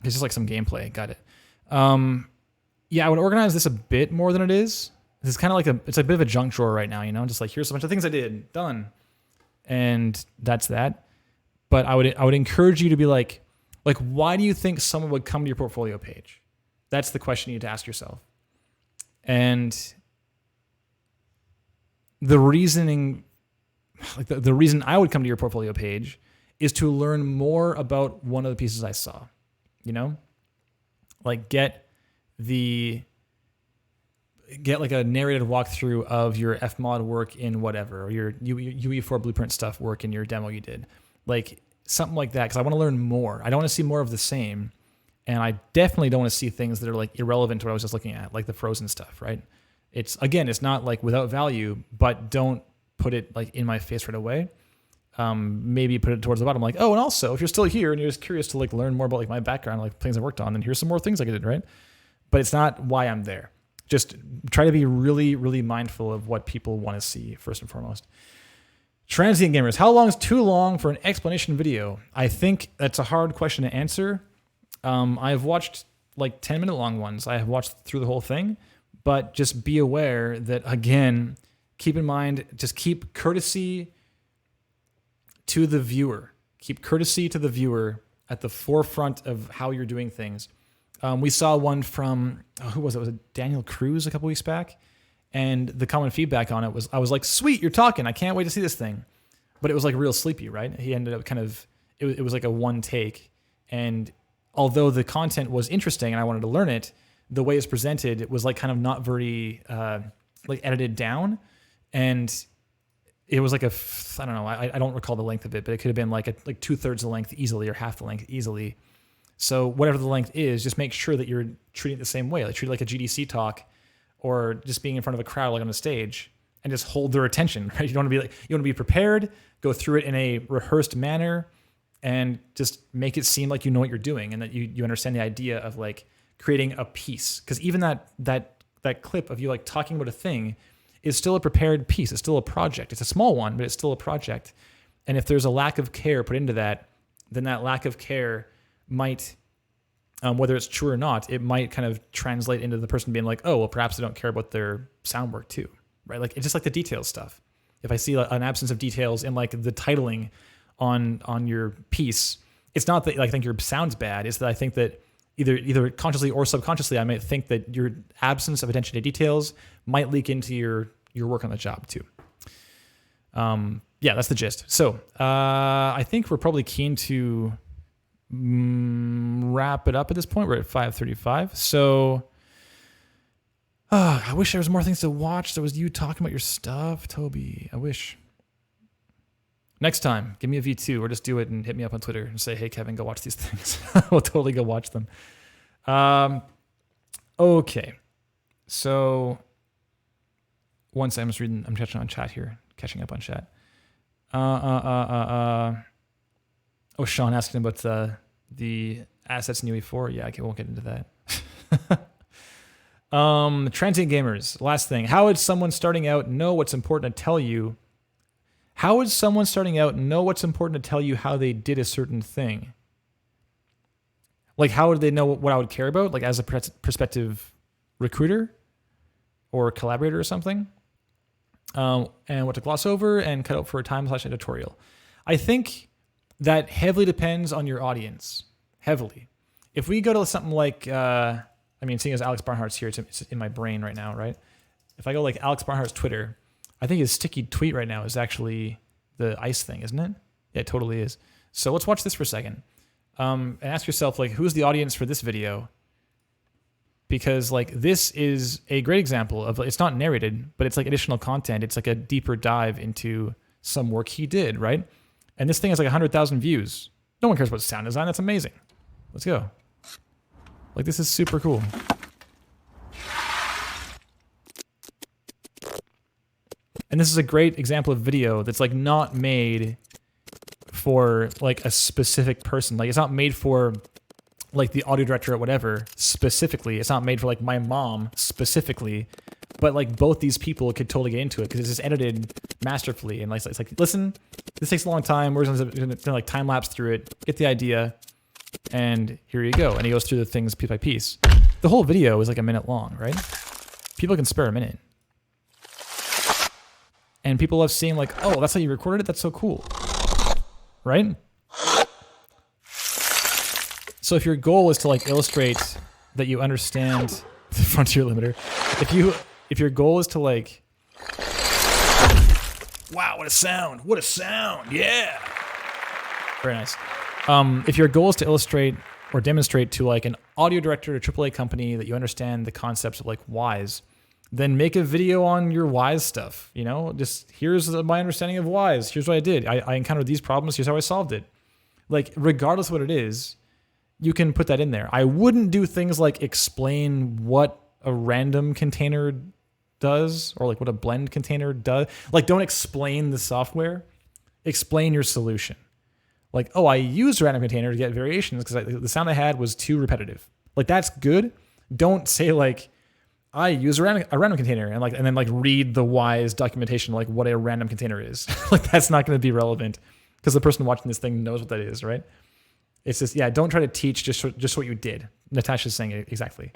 It's just like some gameplay. Got it. Yeah, I would organize this a bit more than it is. It's kind of like it's a bit of a junk drawer right now, just like here's a bunch of things I did, done. And that's that. But I would encourage you to be like why do you think someone would come to your portfolio page? That's the question you need to ask yourself. And the reasoning, like the reason I would come to your portfolio page is to learn more about one of the pieces I saw, like get like a narrated walkthrough of your Fmod work in whatever, or your UE4 blueprint stuff work in your demo you did. Like something like that, because I want to learn more. I don't want to see more of the same. And I definitely don't want to see things that are like irrelevant to what I was just looking at, like the Frozen stuff, right? It's not like without value, but don't put it like in my face right away. Maybe put it towards the bottom, like, oh, and also if you're still here and you're just curious to like learn more about like my background, like things I worked on, then here's some more things I did, right? But it's not why I'm there. Just try to be really, really mindful of what people want to see first and foremost. Transient gamers, how long is too long for an explanation video? I think that's a hard question to answer. I've watched like 10-minute long ones. I have watched through the whole thing, but just be aware that, again, keep in mind, just keep courtesy to the viewer. Keep courtesy to the viewer at the forefront of how you're doing things. We saw one from, who was it? Was it Daniel Cruz a couple weeks back? And the common feedback on it was, I was like, sweet, you're talking. I can't wait to see this thing. But it was like real sleepy, right? He ended up it was like a one take. And although the content was interesting and I wanted to learn it, the way it's presented, it was like kind of not very like edited down. And it was like I don't know, I don't recall the length of it, but it could have been like 2/3 the length easily or half the length easily. So whatever the length is, just make sure that you're treating it the same way. Like treat it like a GDC talk, or just being in front of a crowd like on a stage, and just hold their attention. Right? You want to be prepared, go through it in a rehearsed manner, and just make it seem like you know what you're doing and that you understand the idea of like creating a piece. Because even that clip of you like talking about a thing is still a prepared piece. It's still a project. It's a small one, but it's still a project. And if there's a lack of care put into that, then that lack of care might, whether it's true or not, it might kind of translate into the person being like, oh, well, perhaps they don't care about their sound work too, right? Like it's just like the details stuff. If I see an absence of details in like the titling on your piece, it's not that like I think your sound's bad. It's that I think that either consciously or subconsciously, I might think that your absence of attention to details might leak into your work on the job too. Yeah, that's the gist. So I think we're probably keen to wrap it up at this point. We're at 5:35. So I wish there was more things to watch. There was you talking about your stuff, Toby. I wish. Next time, give me a V2 or just do it and hit me up on Twitter and say, hey, Kevin, go watch these things. We'll totally go watch them. Okay. So once I'm just reading, I'm catching up on chat. Oh, Sean asking about the assets in UE4. Yeah, I won't get into that. Transient gamers. Last thing. How would someone starting out know what's important to tell you? How would someone starting out know what's important to tell you how they did a certain thing? Like, how would they know what I would care about? Like, as a prospective recruiter or collaborator or something? And what to gloss over and cut out for a time/editorial. I think that heavily depends on your audience. Heavily. If we go to something like, seeing as Alex Barnhart's here, it's in my brain right now, right? If I go like Alex Barnhart's Twitter, I think his sticky tweet right now is actually the ICE thing, isn't it? Yeah, it totally is. So let's watch this for a second. And ask yourself, like, who's the audience for this video? Because like this is a great example of, it's not narrated, but it's like additional content. It's like a deeper dive into some work he did, right? And this thing has like 100,000 views. No one cares about sound design. That's amazing. Let's go. Like, this is super cool. And this is a great example of video that's like not made for like a specific person. Like, it's not made for like the audio director or whatever specifically. It's not made for like my mom specifically, but like both these people could totally get into it because it's just edited masterfully. And like, it's like, listen, this takes a long time. We're gonna like time lapse through it, get the idea, and here you go. And he goes through the things piece by piece. The whole video is like a minute long, right? People can spare a minute. And people love seeing like, oh, that's how you recorded it? That's so cool. Right? So if your goal is to like illustrate that you understand the frontier limiter, if your goal is to like, wow, what a sound, yeah. Very nice. If your goal is to illustrate or demonstrate to like an audio director at a AAA company that you understand the concepts of like whys, then make a video on your whys stuff. You know, just here's my understanding of whys. Here's what I did. I encountered these problems. Here's how I solved it. Like, regardless of what it is, you can put that in there. I wouldn't do things like explain what a random container does or like what a blend container does. Like, don't explain the software. Explain your solution. Like, oh, I used a random container to get variations because the sound I had was too repetitive. Like, that's good. Don't say like, I use a random container and then read the whys documentation like what a random container is. Like, that's not going to be relevant because the person watching this thing knows what that is, right? It's just, yeah, don't try to teach just what you did. Natasha's saying it exactly.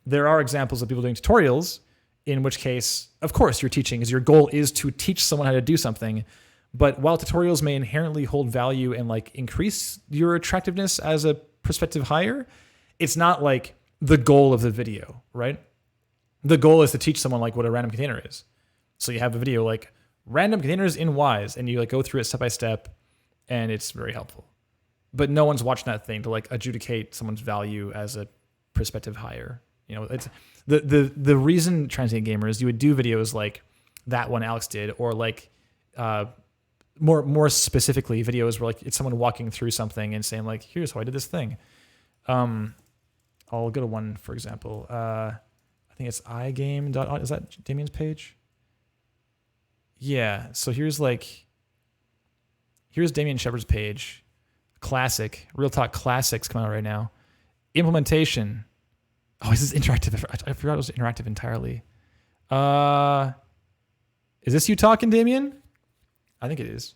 There are examples of people doing tutorials, in which case, of course, you're teaching, is your goal is to teach someone how to do something. But while tutorials may inherently hold value and like increase your attractiveness as a prospective hire, it's not like the goal of the video, right? The goal is to teach someone like what a random container is. So you have a video like random containers in whys, and you like go through it step by step, and it's very helpful. But no one's watching that thing to like adjudicate someone's value as a prospective hire. You know, it's the reason transient gamers, you would do videos like that one Alex did, or like more specifically, videos where like it's someone walking through something and saying like, here's how I did this thing. I'll go to one, for example. I think it's igame.audio. Is that Damien's page? Yeah. So here's Damien Shepard's page. Classic. Real Talk Classics coming out right now. Implementation. Oh, is this interactive? I forgot it was interactive entirely. Is this you talking, Damien? I think it is.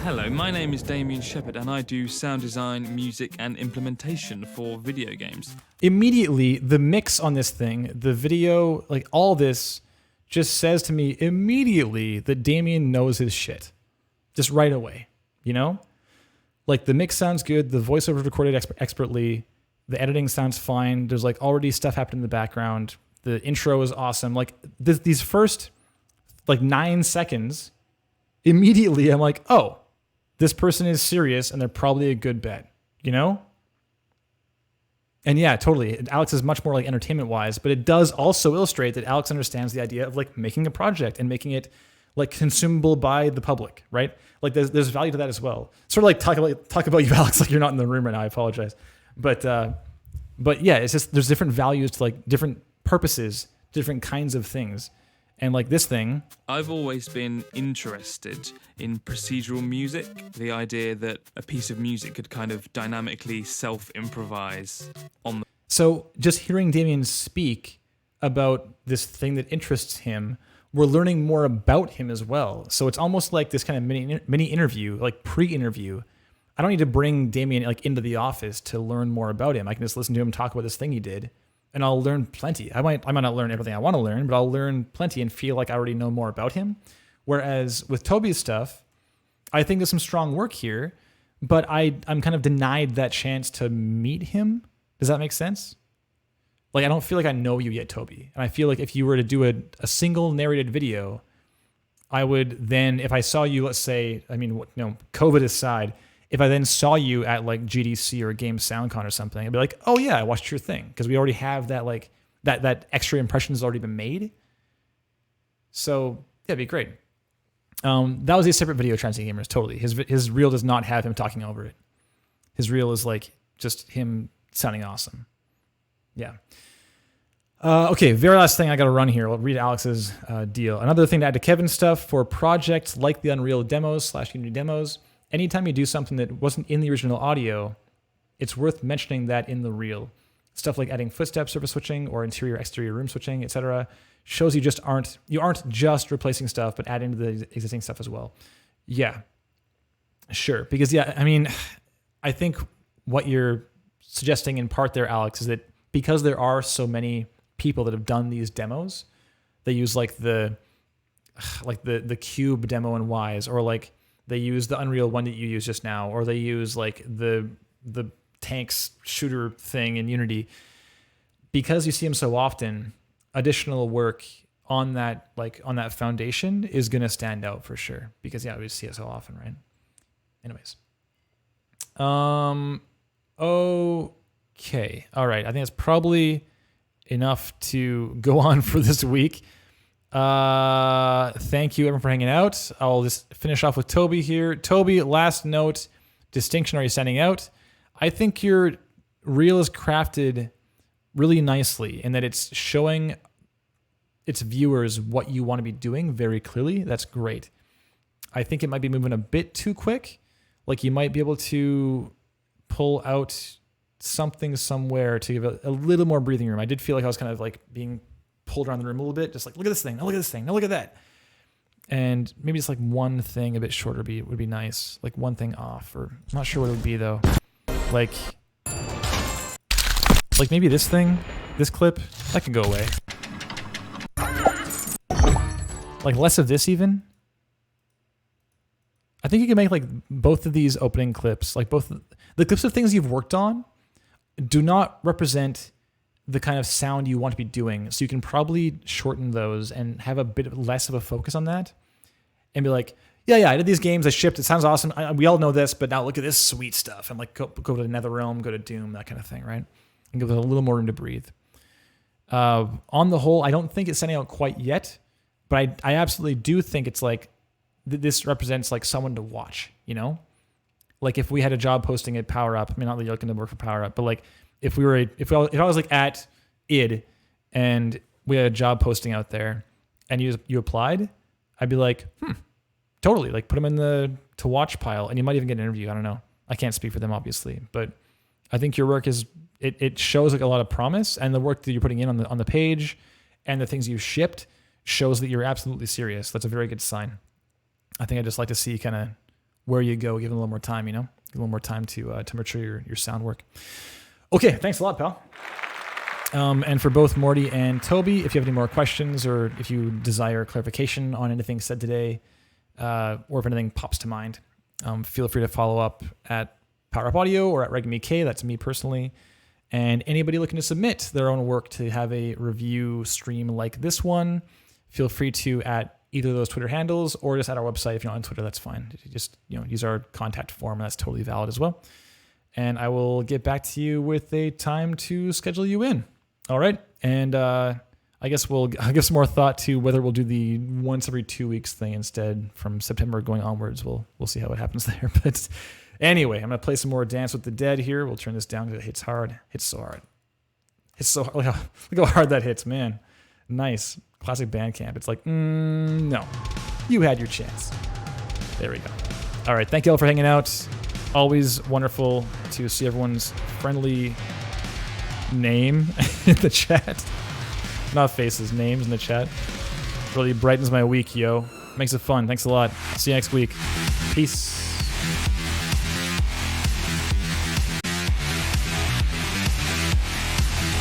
Hello, my name is Damien Shepherd and I do sound design, music and implementation for video games. Immediately, the mix on this thing, the video, like all this, just says to me immediately that Damien knows his shit. Just right away, you know? Like the mix sounds good, the voiceover is recorded expertly, the editing sounds fine, there's like already stuff happening in the background, the intro is awesome. Like these first like 9 seconds, immediately I'm like, oh, this person is serious and they're probably a good bet, you know? And yeah, totally. Alex is much more like entertainment wise, but it does also illustrate that Alex understands the idea of like making a project and making it like consumable by the public, right? Like there's value to that as well. Sort of like talk about you, Alex, like you're not in the room right now. I apologize. But yeah, it's just, there's different values to like different purposes, different kinds of things. And like this thing, I've always been interested in procedural music, the idea that a piece of music could kind of dynamically self-improvise on the... So just hearing Damien speak about this thing that interests him, we're learning more about him as well. So it's almost like this kind of mini interview, like pre-interview. I don't need to bring Damien like into the office to learn more about him. I can just listen to him talk about this thing he did. And I'll learn plenty. I might not learn everything I want to learn, but I'll learn plenty and feel like I already know more about him. Whereas with Toby's stuff, I think there's some strong work here, but I'm kind of denied that chance to meet him. Does that make sense? Like, I don't feel like I know you yet, Toby. And I feel like if you were to do a single narrated video, I would then, if I saw you, let's say, COVID aside, if I then saw you at like GDC or Game SoundCon or something, I'd be like, oh yeah, I watched your thing. Because we already have that like, that extra impression has already been made. So yeah, it'd be great. That was a separate video, Transient Gamers, totally. His reel does not have him talking over it. His reel is like just him sounding awesome. Yeah. Okay, very last thing I got to run here. I'll read Alex's deal. Another thing to add to Kevin's stuff for projects like the Unreal demos / Unity demos. Anytime you do something that wasn't in the original audio, it's worth mentioning that in the reel. Stuff like adding footstep surface switching or interior exterior room switching, etc., shows you aren't just replacing stuff, but adding to the existing stuff as well. Yeah, sure. Because yeah, I mean, I think what you're suggesting in part there, Alex, is that because there are so many people that have done these demos, they use like the cube demo in Wise, or like they use the Unreal one that you used just now, or they use like the tanks shooter thing in Unity. Because you see them so often, additional work on that foundation is going to stand out for sure. Because yeah, we see it so often, right? Anyways. Okay. All right. I think it's probably enough to go on for this week. Thank you everyone for hanging out. I'll just finish off with Toby here. Toby, last note, distinction, are you sending out? I think your reel is crafted really nicely in that it's showing its viewers what you want to be doing very clearly. That's great. I think it might be moving a bit too quick. Like you might be able to pull out something somewhere to give a little more breathing room. I did feel like I was kind of like being pulled around the room a little bit, just like, look at this thing, now look at this thing, now look at that. And maybe just like one thing a bit shorter would be nice. Like one thing off, or I'm not sure what it would be though. Like maybe this thing, this clip, that can go away. Like less of this even. I think you can make like both of these opening clips, like both the clips of things you've worked on do not represent the kind of sound you want to be doing. So you can probably shorten those and have a bit less of a focus on that and be like, yeah, I did these games, I shipped, it sounds awesome. We all know this, but now look at this sweet stuff. And like go to NetherRealm, go to Doom, that kind of thing, right? And give it a little more room to breathe. On the whole, I don't think it's sending out quite yet, But I absolutely do think it's like this represents like someone to watch, you know? Like if we had a job posting at Power Up, I mean, not that you're looking to work for Power Up, but like if I was like at ID and we had a job posting out there and you applied, I'd be like, totally, like put them in the to watch pile, and you might even get an interview. I don't know. I can't speak for them obviously, but I think your work is, it shows like a lot of promise, and the work that you're putting in on the page and the things you've shipped shows that you're absolutely serious. That's a very good sign. I think I'd just like to see kind of where you go, give it a little more time, you know, give a little more time to mature your sound work. Okay, thanks a lot, pal. And for both Mordi and Toby, if you have any more questions or if you desire clarification on anything said today, or if anything pops to mind, feel free to follow up at Power Up Audio or at RegMK. That's me personally. And anybody looking to submit their own work to have a review stream like this one, feel free to at either of those Twitter handles or just at our website. If you're not on Twitter, that's fine. Just use our contact form. That's totally valid as well. And I will get back to you with a time to schedule you in. All right. And I guess I'll give some more thought to whether we'll do the once every 2 weeks thing instead from September going onwards. We'll see how it happens there. But anyway, I'm going to play some more Dance with the Dead here. We'll turn this down because it hits hard. Hits so hard. Hits so hard. Look how hard that hits, man. Nice. Classic Bandcamp. It's like, no. You had your chance. There we go. All right. Thank you all for hanging out. Always wonderful to see everyone's friendly name in the chat. Not faces, names in the chat. Really brightens my week, yo. Makes it fun. Thanks a lot. See you next week. Peace.